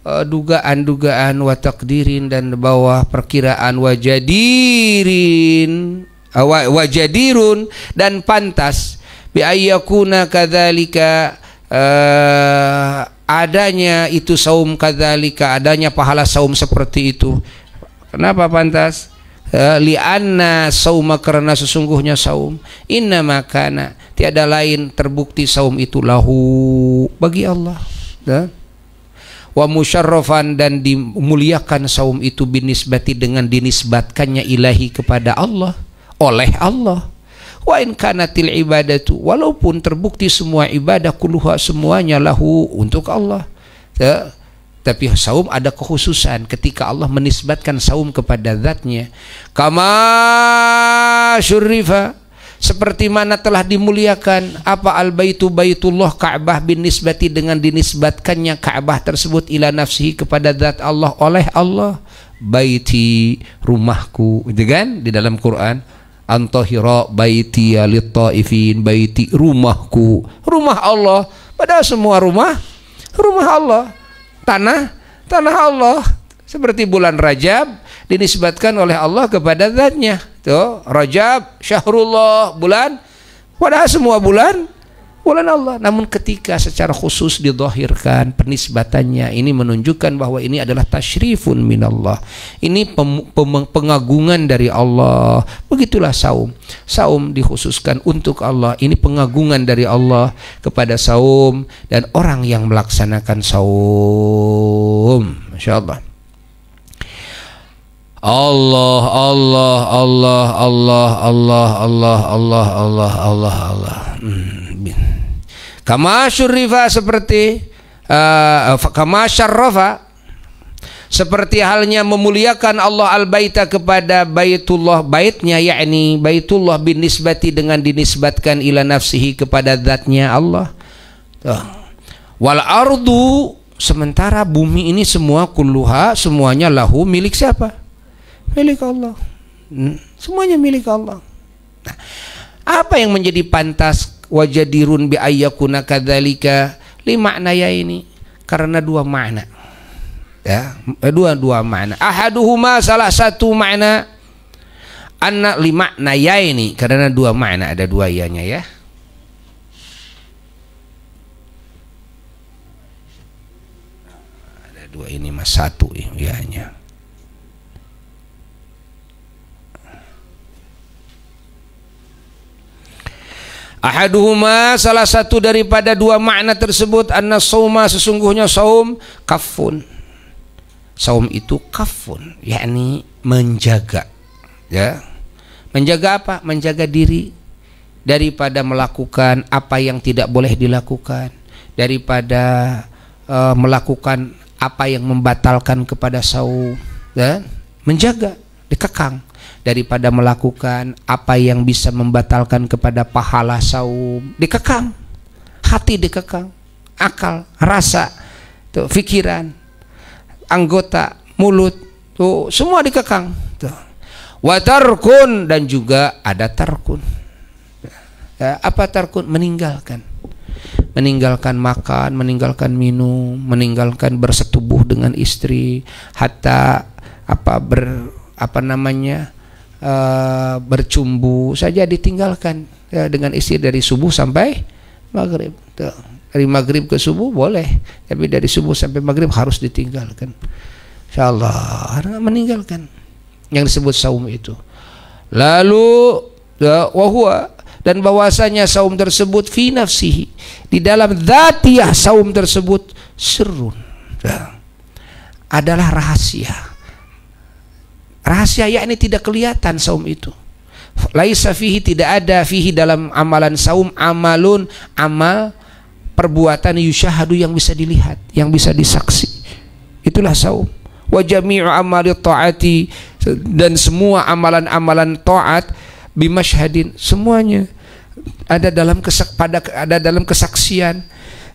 dugaan-dugaan, wa taqdirin, dan di bawah perkiraan, wajadirun, dan pantas, bi ayyakuna kadzalika, adanya itu saum, kadzalika, adanya pahala saum seperti itu. Kenapa pantas? Li'anna sauma, karena sesungguhnya saum, innama kana, tiada lain terbukti saum itu lahu, bagi Allah, wa musyarrafan, dan dimuliakan saum itu, binisbati, dengan dinisbatkannya, ilahi, kepada Allah, oleh Allah. Wa in kanatil ibadatu, walaupun terbukti semua ibadah, kulluha, semuanya, lahu, untuk Allah, tapi saum ada kekhususan ketika Allah menisbatkan saum kepada zatnya. Kama syurrifa, seperti mana telah dimuliakan apa al-baitu, baitullah, Ka'bah, bin nisbati, dengan dinisbatkannya Ka'bah tersebut, ila nafsihi, kepada zat Allah, oleh Allah. Baiti, rumahku, gitu kan di dalam Quran, antahira baiti lit-taifin, baiti, rumahku, rumah Allah, padahal semua rumah Allah, tanah Allah, seperti bulan Rajab dinisbatkan oleh Allah kepada zatnya. Tuh, Rajab, syahrullah, bulan, padahal semua bulan Allah. Namun ketika secara khusus didhahirkan penisbatannya, ini menunjukkan bahwa ini adalah tasyrifun minallah, ini pengagungan dari Allah. Begitulah saum dikhususkan untuk Allah, ini pengagungan dari Allah kepada saum dan orang yang melaksanakan saum. Masyaallah. Allah Allah Allah Allah Allah Allah Allah Allah Allah Allah. Kama syurrifa, seperti kama syarrafa, seperti halnya memuliakan Allah al-baita, kepada baitullah, baitnya, yakni baitullah, bin nisbati, dengan dinisbatkan ila nafsihi, kepada zatnya Allah. Wal ardu, sementara bumi ini semua, kulluha, semuanya, lahu, milik siapa? Milik Allah. Semuanya milik Allah. Nah, apa yang menjadi pantas wajadirun bi ayyakuna kadzalika li maknaya ini? Karena dua makna. Ya, dua makna. Ahaduhuma, salah satu makna, anna li maknaya ini, karena dua makna, ada dua ianya ya. Ada dua ini mas, satu ianya. Ahaduhuma, salah satu daripada dua makna tersebut, anna sauma, sesungguhnya saum kafun. Saum itu kafun, yakni menjaga, ya. Menjaga apa? Menjaga diri daripada melakukan apa yang tidak boleh dilakukan, daripada melakukan apa yang membatalkan kepada saum, ya. Menjaga, dikekang daripada melakukan apa yang bisa membatalkan kepada pahala saum, dikekang, hati dikekang, akal, rasa, tuh, pikiran, anggota, mulut, tuh, semua dikekang. Tuh. Wa tarkun, dan juga ada tarkun. Ya, apa tarkun? Meninggalkan. Meninggalkan makan, meninggalkan minum, meninggalkan bersetubuh dengan istri, hatta bercumbu saja ditinggalkan, ya, dengan istri dari subuh sampai maghrib. Tuh. Dari maghrib ke subuh boleh, tapi dari subuh sampai maghrib harus ditinggalkan. Insyaallah, meninggalkan yang disebut saum itu. Lalu wahwa, dan bahwasanya saum tersebut fi nafsihi, di dalam dzatiyah saum tersebut, sirrun, ya, adalah rahasia. Rahasia, yakni tidak kelihatan saum itu. Laisa fihi, tidak ada fihi dalam amalan saum amalun, amal perbuatan yusyahadu, yang bisa dilihat, yang bisa disaksi. Itulah saum. Wa jami'u amali taati, dan semua amalan-amalan taat, bimasyhadin, semuanya ada dalam kesaksian,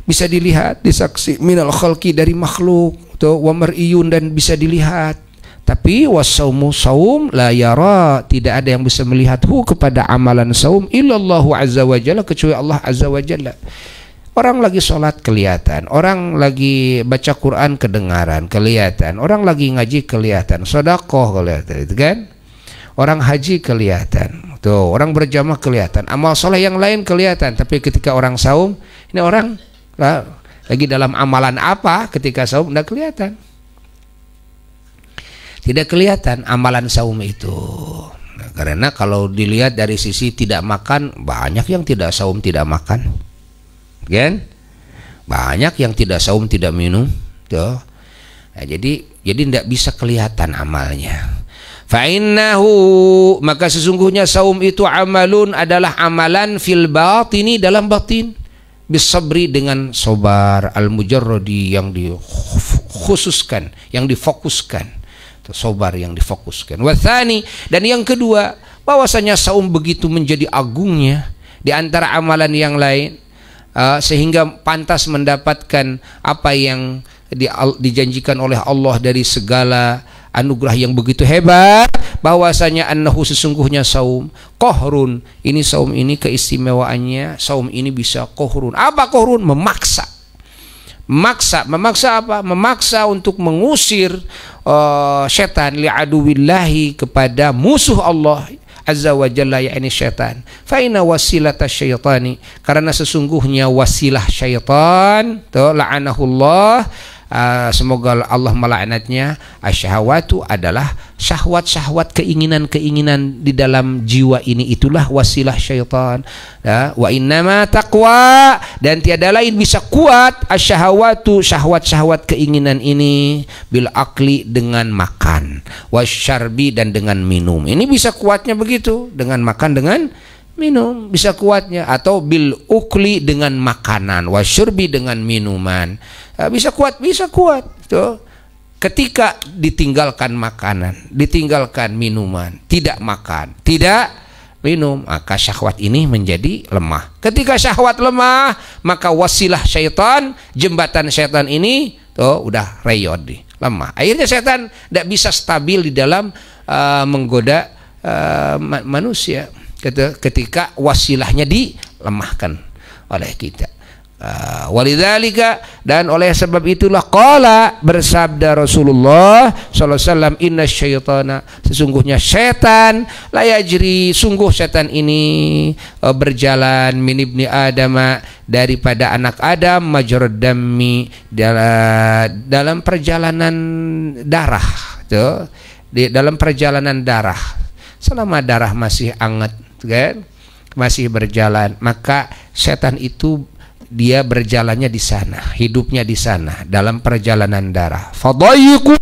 bisa dilihat, disaksi, minal khalqi, dari makhluk, wa mar'iyun, dan bisa dilihat. Tapi wasaumu, saum, la yara, tidak ada yang bisa melihat kepada amalan saum illallahu azza wa jalla, kecuali Allah azza wa jalla. Orang lagi sholat kelihatan, orang lagi baca Quran kedengaran, kelihatan, orang lagi ngaji kelihatan, sedekah kelihatan, itu kan? Orang haji kelihatan, tuh, orang berjamaah kelihatan, amal soleh yang lain kelihatan. Tapi ketika orang saum, ini orang lagi dalam amalan apa? Ketika saum tidak kelihatan. Tidak kelihatan amalan saum itu. Nah, karena kalau dilihat dari sisi tidak makan, banyak yang tidak saum tidak makan, kan? Banyak yang tidak saum tidak minum, tuh. Nah, jadi tidak bisa kelihatan amalnya. Fa'innahu, maka sesungguhnya saum itu amalun, adalah amalan fil batini, dalam batin, bisabri, dengan sobar, al mujarradi, yang dikhususkan, yang difokuskan. Sobar yang difokuskan. Wathani, dan yang kedua, bahwasanya saum begitu menjadi agungnya di antara amalan yang lain, sehingga pantas mendapatkan apa yang dijanjikan oleh Allah dari segala anugerah yang begitu hebat, bahwasanya annahu, sesungguhnya saum qahrun, ini saum ini keistimewaannya, saum ini bisa qahrun. Apa qahrun? Memaksa. Memaksa apa? Memaksa untuk mengusir syaitan, li'aduwillahi, kepada musuh Allah azza wa jalla, yakni syaitan. Fa inna wasilata syaitani, karena sesungguhnya wasilah syaitan, la'anahullah, semoga Allah melaknatnya, asyahwatu, adalah syahwat-syahwat, keinginan-keinginan di dalam jiwa ini, itulah wasilah syaitan. Wa innama taqwa, dan tiada lain bisa kuat asyahwatu, syahwat-syahwat keinginan ini, bil akli, dengan makan, wasyarbi, dan dengan minum. Ini bisa kuatnya begitu, dengan makan, dengan minum bisa kuatnya, atau bil ukli, dengan makanan, wasyurbi, dengan minuman. Bisa kuat tuh. Ketika ditinggalkan makanan, ditinggalkan minuman, tidak makan, tidak minum, maka syahwat ini menjadi lemah. Ketika syahwat lemah, maka wasilah syaitan, jembatan syaitan ini tuh udah reyod, lemah. Akhirnya syaitan tidak bisa stabil di dalam menggoda manusia ketika wasilahnya dilemahkan oleh kita. Walidzalika, dan oleh sebab itulah qala, bersabda Rasulullah sallallahu alaihi wasallam, inna syaitana, sesungguhnya setan, la yajri, sungguh setan ini berjalan, min ibni adama, daripada anak Adam, majrad dammi, dalam perjalanan darah, tuh, dalam perjalanan darah, selama darah masih hangat, kan, masih berjalan, maka setan itu dia berjalannya di sana, hidupnya di sana, dalam perjalanan darah. Fadayyiqu,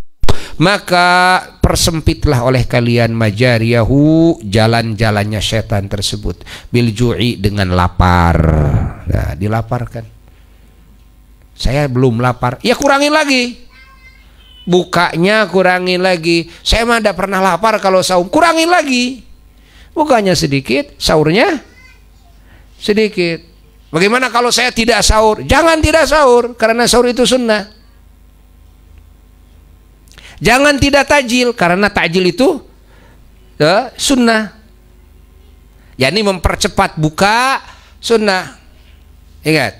maka persempitlah oleh kalian majariyahu, jalan-jalannya setan tersebut, bil ju'i, dengan lapar. Nah, dilaparkan. Saya belum lapar, ya kurangin lagi. Bukanya kurangin lagi. Saya mah tidak pernah lapar kalau saum, kurangin lagi. Bukanya sedikit, sahurnya sedikit. Bagaimana kalau saya tidak sahur? Jangan tidak sahur, karena sahur itu sunnah. Jangan tidak tajil, karena tajil itu sunnah. Yani mempercepat buka sunnah. Ingat,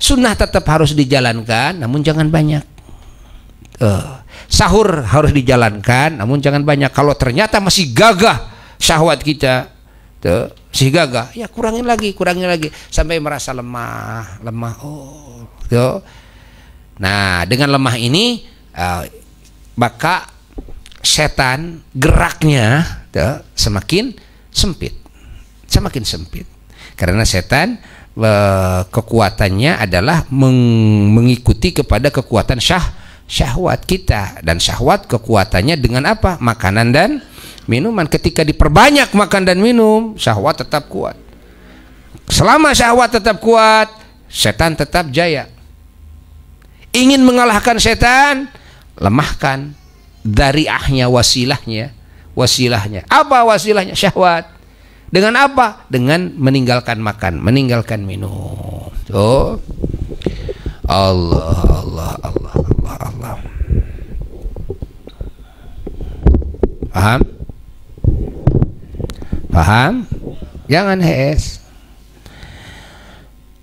sunnah tetap harus dijalankan, namun jangan banyak. Sahur harus dijalankan, namun jangan banyak. Kalau ternyata masih gagah syahwat kita, masih gagah, ya kurangin lagi sampai merasa lemah. Oh, tuh. Nah, dengan lemah ini maka setan geraknya semakin sempit, karena setan kekuatannya adalah mengikuti kepada kekuatan syahwat kita, dan syahwat kekuatannya dengan apa? Makanan dan minuman. Ketika diperbanyak makan dan minum, syahwat tetap kuat. Selama syahwat tetap kuat, setan tetap jaya. Ingin mengalahkan setan, lemahkan dariahnya, wasilahnya. Apa wasilahnya? Syahwat. Dengan apa? Dengan meninggalkan makan, meninggalkan minum. Tuh. Allah. Paham? Jangan hes.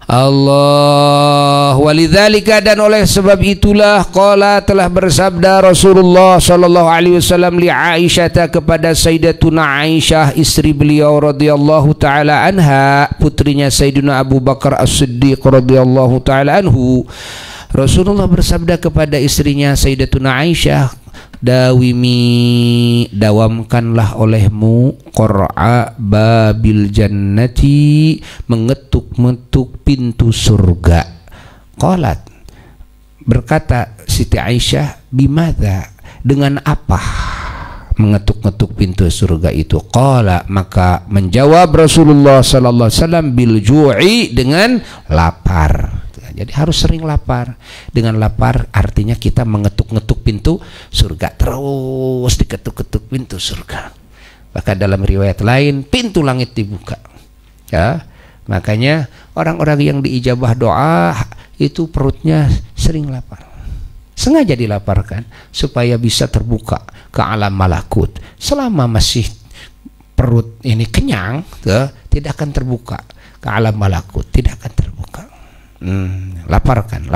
Allah. Walidzalika, dan oleh sebab itulah qala, telah bersabda Rasulullah sallallahu alaihi wasallam li Aisyah, kepada Sayyidatuna Aisyah, istri beliau radhiyallahu taala anha, putrinya Sayyidina Abu Bakar As-Siddiq radhiyallahu taala anhu. Rasulullah bersabda kepada istrinya Sayyidatuna Aisyah, dawimi, dawamkanlah olehmu, qur'a babil jannati, mengetuk-metuk pintu surga. Qalat, berkata Siti Aisyah, bimadza, dengan apa mengetuk-ngetuk pintu surga itu? Qala, maka menjawab Rasulullah sallallahu alaihi wasallam, bil ju'i, dengan lapar. Jadi harus sering lapar. Dengan lapar artinya kita mengetuk-ngetuk pintu surga, terus diketuk-ketuk pintu surga. Bahkan dalam riwayat lain, pintu langit dibuka. Ya, makanya orang-orang yang diijabah doa itu perutnya sering lapar. Sengaja dilaparkan supaya bisa terbuka ke alam malakut. Selama masih perut ini kenyang, tidak akan terbuka ke alam malakut, tidak akan terbuka. Laparkan.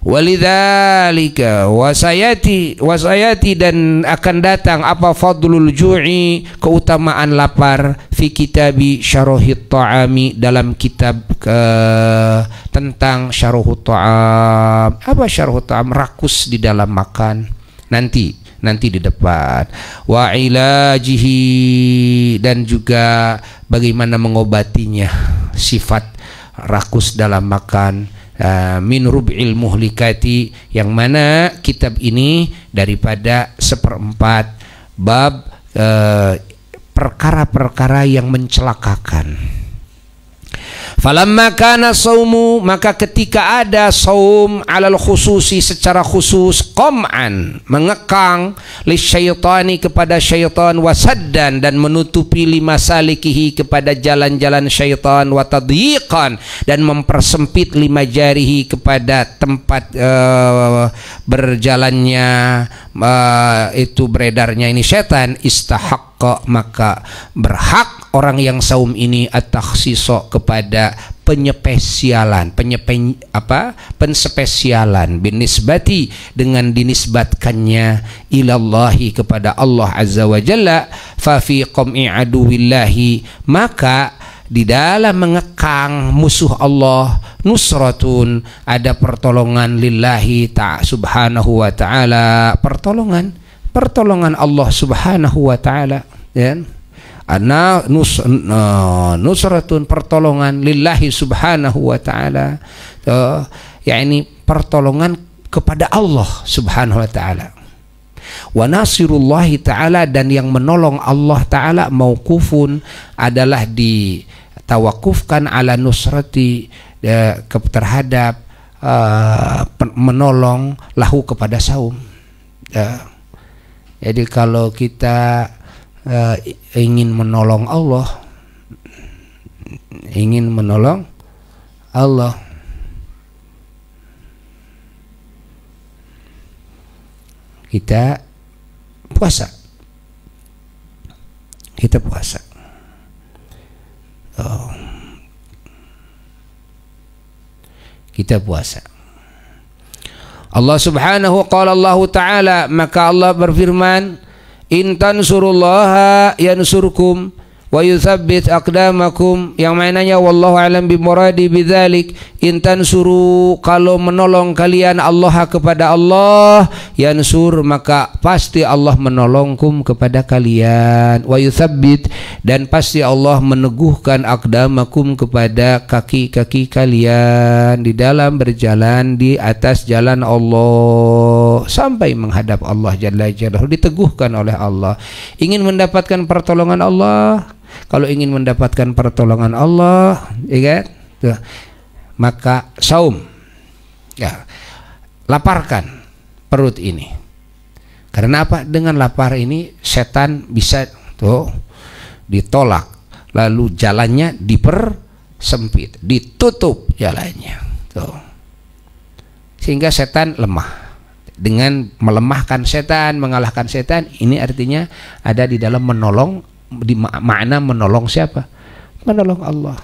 Walidzalika wasayati, dan akan datang apa fadlul ju'i, keutamaan lapar, fi kitabi syarahit ta'ami, dalam kitab tentang syarahut ta'am. Apa syarahut ta'am? Rakus di dalam makan. Nanti di depan. Wa ilajihi, dan juga bagaimana mengobatinya, sifat rakus dalam makan. Min rub'il muhlikati, yang mana kitab ini daripada 1/4 bab perkara-perkara yang mencelakakan. Falamma kana saumu, maka ketika ada saum alal khususi, secara khusus, qam'an, mengekang, lisyaitani, kepada syaitan, wasaddan, dan menutupi limasalikihi, kepada jalan-jalan syaitan, watadyiqan, dan mempersempit limajarihi, kepada tempat berjalannya itu beredarnya ini syaitan, istahaq maka berhak orang yang saum ini at-takhsiso kepada penspesialan binisbati dengan dinisbatkannya ilallahi kepada Allah azza wa jalla, fa fi qam'i aduwillahi, maka di dalam mengekang musuh Allah nusratun, ada pertolongan lillahi subhanahu wa ta'ala, pertolongan Allah subhanahu wa ta'ala, ya. Nusratun, pertolongan lillahi subhanahu wa ta'ala, yakni pertolongan kepada Allah subhanahu wa ta'ala. Wa nasirullahi ta'ala, dan yang menolong Allah ta'ala mauqufun, adalah ditawakufkan ala nusrati, terhadap menolong lahu kepada saum. Jadi kalau kita ingin menolong Allah, kita puasa. Kita puasa. Allah subhanahu qala Allah ta'ala, maka Allah berfirman, in tansurullaha yansurkum wa yuthabbit aqdamakum, yang maknanya wallahu alam bimuradi bidzalik, in tansuru, kalau menolong kalian Allah kepada Allah, yansur, maka pasti Allah menolongkum kepada kalian, wa yuthabbit, dan pasti Allah meneguhkan aqdamakum, kepada kaki-kaki kalian di dalam berjalan di atas jalan Allah sampai menghadap Allah jalla jalaluhu, diteguhkan oleh Allah. Ingin mendapatkan pertolongan Allah, kalau ingin mendapatkan pertolongan Allah, ya, maka saum, ya, laparkan perut ini. Karena apa? Dengan lapar ini setan bisa ditolak, lalu jalannya dipersempit, ditutup jalannya, sehingga setan lemah. Dengan melemahkan setan, mengalahkan setan, ini artinya ada di dalam menolong, di makna menolong siapa? Menolong Allah.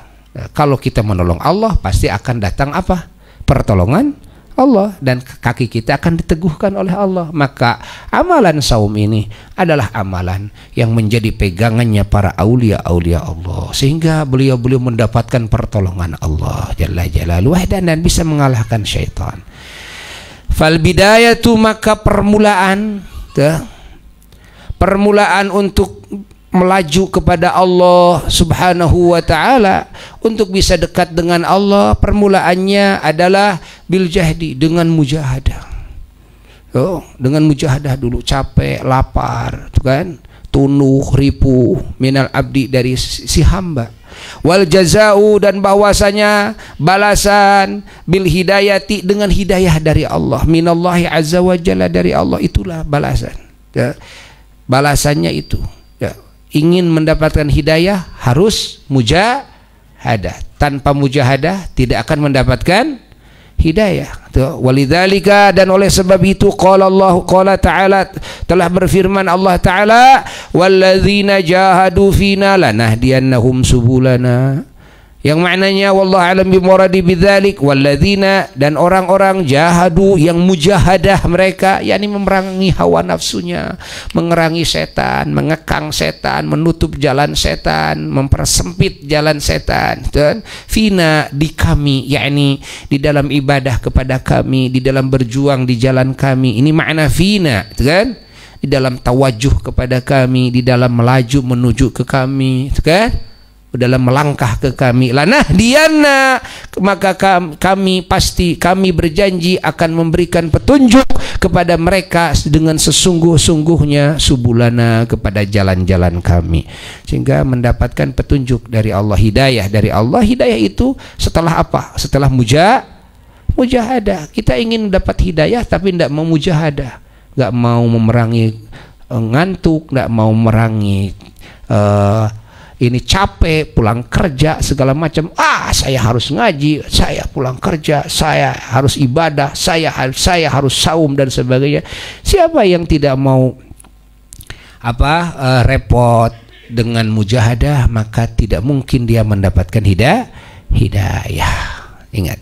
Kalau kita menolong Allah, pasti akan datang apa? Pertolongan Allah, dan kaki kita akan diteguhkan oleh Allah. Maka amalan saum ini adalah amalan yang menjadi pegangannya para aulia-aulia Allah, sehingga beliau-beliau mendapatkan pertolongan Allah jalla jalaluhu, dan bisa mengalahkan syaitan. Fal bidayatu, maka permulaan untuk melaju kepada Allah subhanahu wa ta'ala, untuk bisa dekat dengan Allah, permulaannya adalah bil jahdi, dengan mujahadah. Dengan mujahadah dulu, capek, lapar, kan, tunuh, ripuh minal abdi, dari si hamba. Wal jazau, dan bahwasanya balasan bil hidayati, dengan hidayah dari Allah, minallahi azza wa jalla, dari Allah, itulah balasan, ya. Balasannya itu, ya. Ingin mendapatkan hidayah harus mujahadah. Tanpa mujahadah tidak akan mendapatkan hidayah. Walidzalika, dan oleh sebab itu qala ta'ala, telah berfirman Allah ta'ala, walladzina jahadu fina lanahdiyannahum subulana, yang maknanya wallahu alam bimuradi bidzalik, walladzina, dan orang-orang jahadu, yang mujahadah mereka, yakni memerangi hawa nafsunya, mengerangi setan, mengekang setan, menutup jalan setan, mempersempit jalan setan, dan fina, di kami, yakni di dalam ibadah kepada kami, di dalam berjuang di jalan kami. Ini makna fina, kan? Di dalam tawajuh kepada kami, di dalam melaju menuju ke kami, kan? Dalam melangkah ke kami, lanahdiyana, maka kami pasti, kami berjanji akan memberikan petunjuk kepada mereka dengan sesungguh-sungguhnya, subulana, kepada jalan-jalan kami, sehingga mendapatkan petunjuk dari Allah, hidayah dari Allah. Hidayah itu setelah apa? Setelah mujahadah. Kita ingin mendapat hidayah tapi tidak mau mujahadah, nggak mau memerangi ngantuk, nggak mau memerangi ini capek, pulang kerja segala macam. Saya harus ngaji, saya pulang kerja, saya harus ibadah, saya harus saum dan sebagainya. Siapa yang tidak mau repot dengan mujahadah, maka tidak mungkin dia mendapatkan hidayah. Ingat,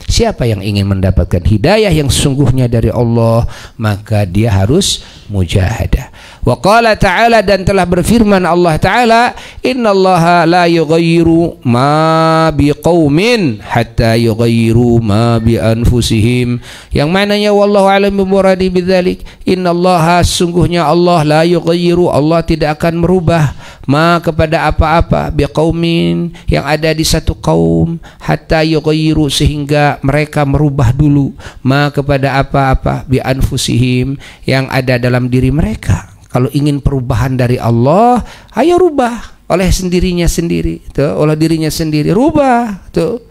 siapa yang ingin mendapatkan hidayah yang sesungguhnya dari Allah, maka dia harus mujahadah. Wa qala ta'ala, dan telah berfirman Allah Ta'ala, innallaha la yughayyiru ma biqaumin hatta yughayyiru ma bi anfusihim. Yang mananya wallahu a'lam bimuradi bidzalik, innallaha, sungguhnya Allah, la yughayyiru, Allah tidak akan merubah ma kepada apa-apa, biqaumin, yang ada di satu kaum, hatta yughayyiru, sehingga mereka merubah dulu, ma kepada apa-apa, bi anfusihim, yang ada dalam diri mereka. Kalau ingin perubahan dari Allah, ayo rubah oleh sendirinya sendiri, tuh, oleh dirinya sendiri, rubah, tuh.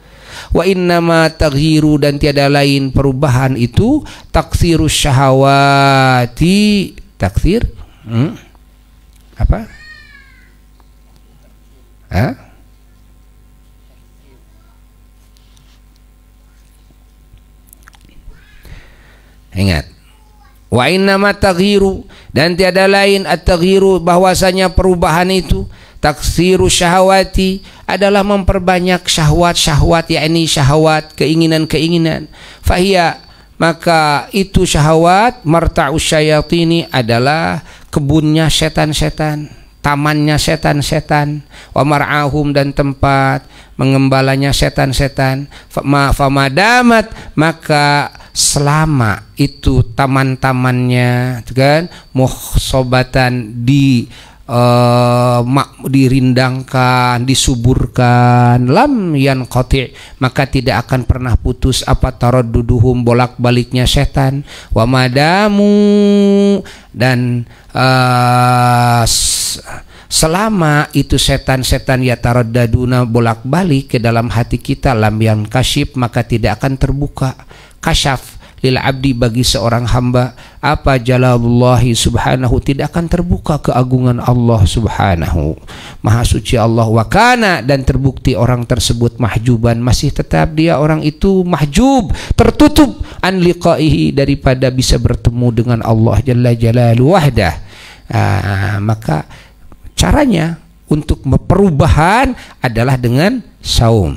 Wa innama taghyiru, dan tiada lain perubahan itu, taksirus syahawati, taksir, apa? Ingat, wa innama taghyiru, dan tiada lain at-taghyiru, bahwasanya perubahan itu, taksiru syahwati, adalah memperbanyak syahwat-syahwat, yakni syahwat, keinginan-keinginan. Fahiya, maka itu syahwat, marta'us syayatini, adalah kebunnya setan-setan, tamannya setan-setan, wa mar'ahum, dan tempat mengembalanya setan-setan. Famadamat, maka selama itu taman-tamannya, kan, muhsobatan, dirindangkan, disuburkan, lam yanqati, maka tidak akan pernah putus apa taradduduhum, bolak-baliknya setan. Wa madamu, dan selama itu setan-setan ya taraddaduna, bolak-balik ke dalam hati kita, lam yankashif, maka tidak akan terbuka kasyaf lil abdi, bagi seorang hamba, apa jalalullahi subhanahu, tidak akan terbuka keagungan Allah subhanahu, maha suci Allah. Wa kana, dan terbukti orang tersebut mahjuban, masih tetap dia orang itu mahjub, tertutup, an liqaihi, daripada bisa bertemu dengan Allah jalla jalaluhu wahdah. Maka caranya untuk perubahan adalah dengan saum,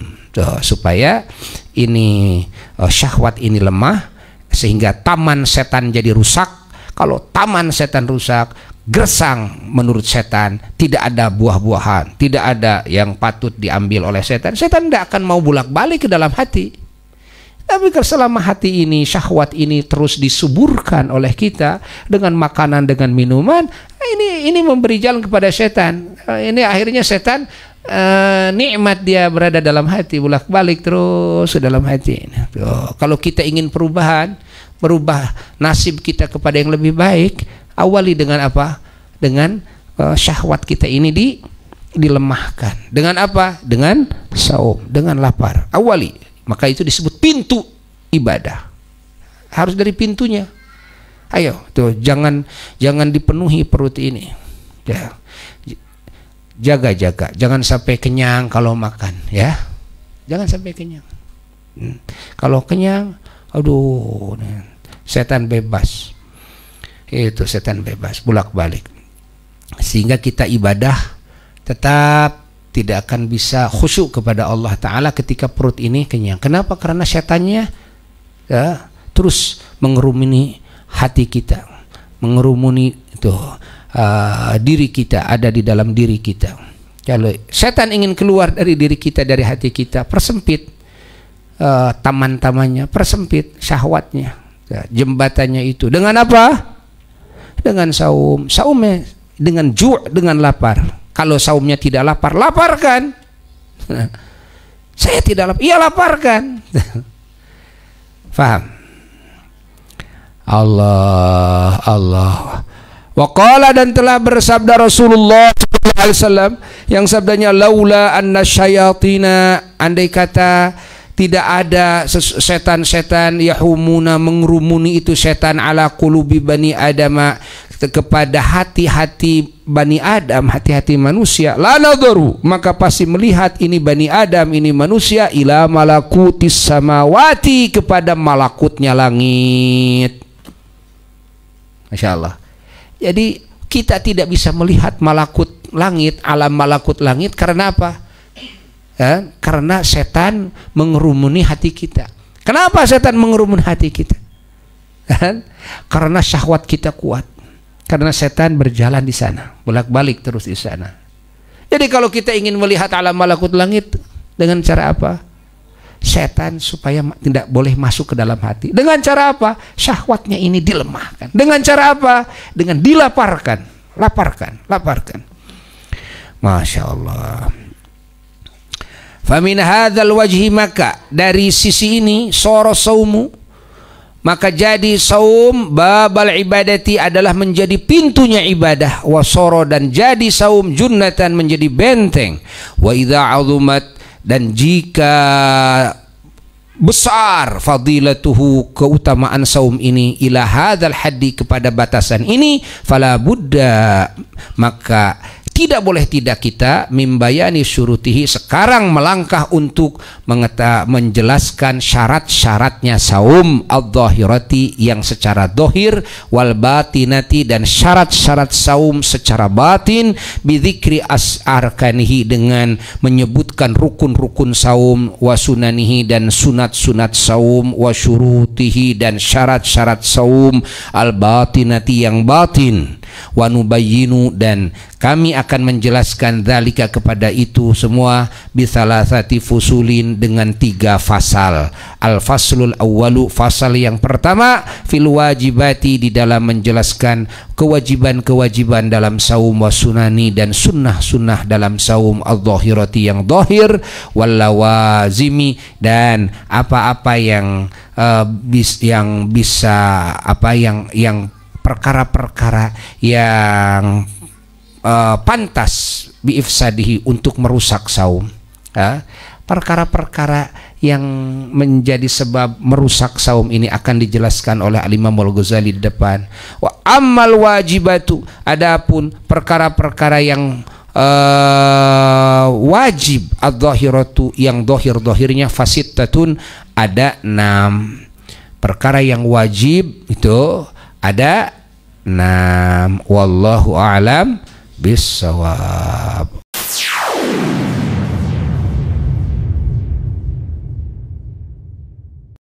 supaya ini syahwat ini lemah, sehingga taman setan jadi rusak. Kalau taman setan rusak, gersang menurut setan, tidak ada buah-buahan, tidak ada yang patut diambil oleh setan. Setan tidak akan mau bolak-balik ke dalam hati. Tapi kalau selama hati ini, syahwat ini terus disuburkan oleh kita dengan makanan, dengan minuman, ini memberi jalan kepada setan. Ini akhirnya setan nikmat dia berada dalam hati, bolak-balik terus dalam hati. Kalau kita ingin perubahan, merubah nasib kita kepada yang lebih baik, awali dengan apa? Dengan syahwat kita ini dilemahkan. Dengan apa? Dengan saum, dengan lapar. Awali. Maka itu disebut pintu ibadah. Harus dari pintunya. Ayo, tuh, jangan dipenuhi perut ini. Ya. Jaga-jaga, jangan sampai kenyang kalau makan, ya. Jangan sampai kenyang. Kalau kenyang, aduh, setan bebas. Itu setan bebas, bolak-balik. Sehingga kita ibadah tetap tidak akan bisa khusyuk kepada Allah Ta'ala ketika perut ini kenyang. Kenapa? Karena setannya terus mengerumuni hati kita, mengerumuni itu diri kita, ada di dalam diri kita. Kalau setan ingin keluar dari diri kita, dari hati kita, persempit taman-tamannya, persempit syahwatnya, jembatannya itu. Dengan apa? Dengan saum. Saumnya dengan dengan lapar. Kalau saumnya tidak lapar, laparkan. Saya tidak lapar, iya laparkan. Faham? Allah. Wa qala, dan telah bersabda Rasulullah SAW, yang sabdanya, laula anna syayatina, andai kata tidak ada setan-setan, yahumuna, mengerumuni itu setan, ala qulubi bani adama, kepada hati-hati Bani Adam, hati-hati manusia, la nadharu, maka pasti melihat ini Bani Adam, ini manusia, ila malakutis samawati, kepada malakutnya langit. Masya Allah. Jadi kita tidak bisa melihat malakut langit, alam malakut langit. Karena apa? Karena setan mengerumuni hati kita. Kenapa setan mengerumuni hati kita? Karena syahwat kita kuat. Karena setan berjalan di sana, bolak-balik terus di sana. Jadi kalau kita ingin melihat alam malakut langit, dengan cara apa? Setan supaya tidak boleh masuk ke dalam hati. Dengan cara apa? Syahwatnya ini dilemahkan. Dengan cara apa? Dengan dilaparkan. Laparkan. Masya Allah. Famin hadzal wajhi, maka dari sisi ini soro saumu, maka jadi saum babal ibadati adalah menjadi pintunya ibadah, wasoro dan jadi saum junnatan menjadi benteng, wa idza azumat dan jika besar fadilatuhu keutamaan saum ini ila hadzal haddi kepada batasan ini, fala buddha maka tidak boleh tidak kita mimbayani syurutihi sekarang melangkah untuk menjelaskan syarat-syaratnya saum adh-dhahirati yang secara dohir, wal batinati dan syarat-syarat saum secara batin, bidzikri arkanihi dengan menyebutkan rukun-rukun saum, wa sunanihi dan sunat-sunat saum, wa syurutihi dan syarat-syarat saum al batinati yang batin, wa nubayyinu dan kami akan menjelaskan dzalika kepada itu semua bisalasati fusulin dengan 3 fasal. Al-faslul awwalu, fasal yang pertama, fil wajibati di dalam menjelaskan kewajiban-kewajiban dalam saum, wa sunani dan sunnah-sunnah dalam saum, adh-dhahirati yang dhahir, wal lawazimi dan apa-apa yang bisa yang perkara-perkara yang pantas biifsadihi untuk merusak saum, perkara-perkara yang menjadi sebab merusak saum ini akan dijelaskan oleh Al-Imam Al-Ghazali di depan. Wa ammal wajibatu, adapun perkara-perkara yang wajib adh-dhahiratu yang dohir-dohirnya fasittatun, ada 6 perkara yang wajib itu, ada 6. Wallahu a'lam bissawab.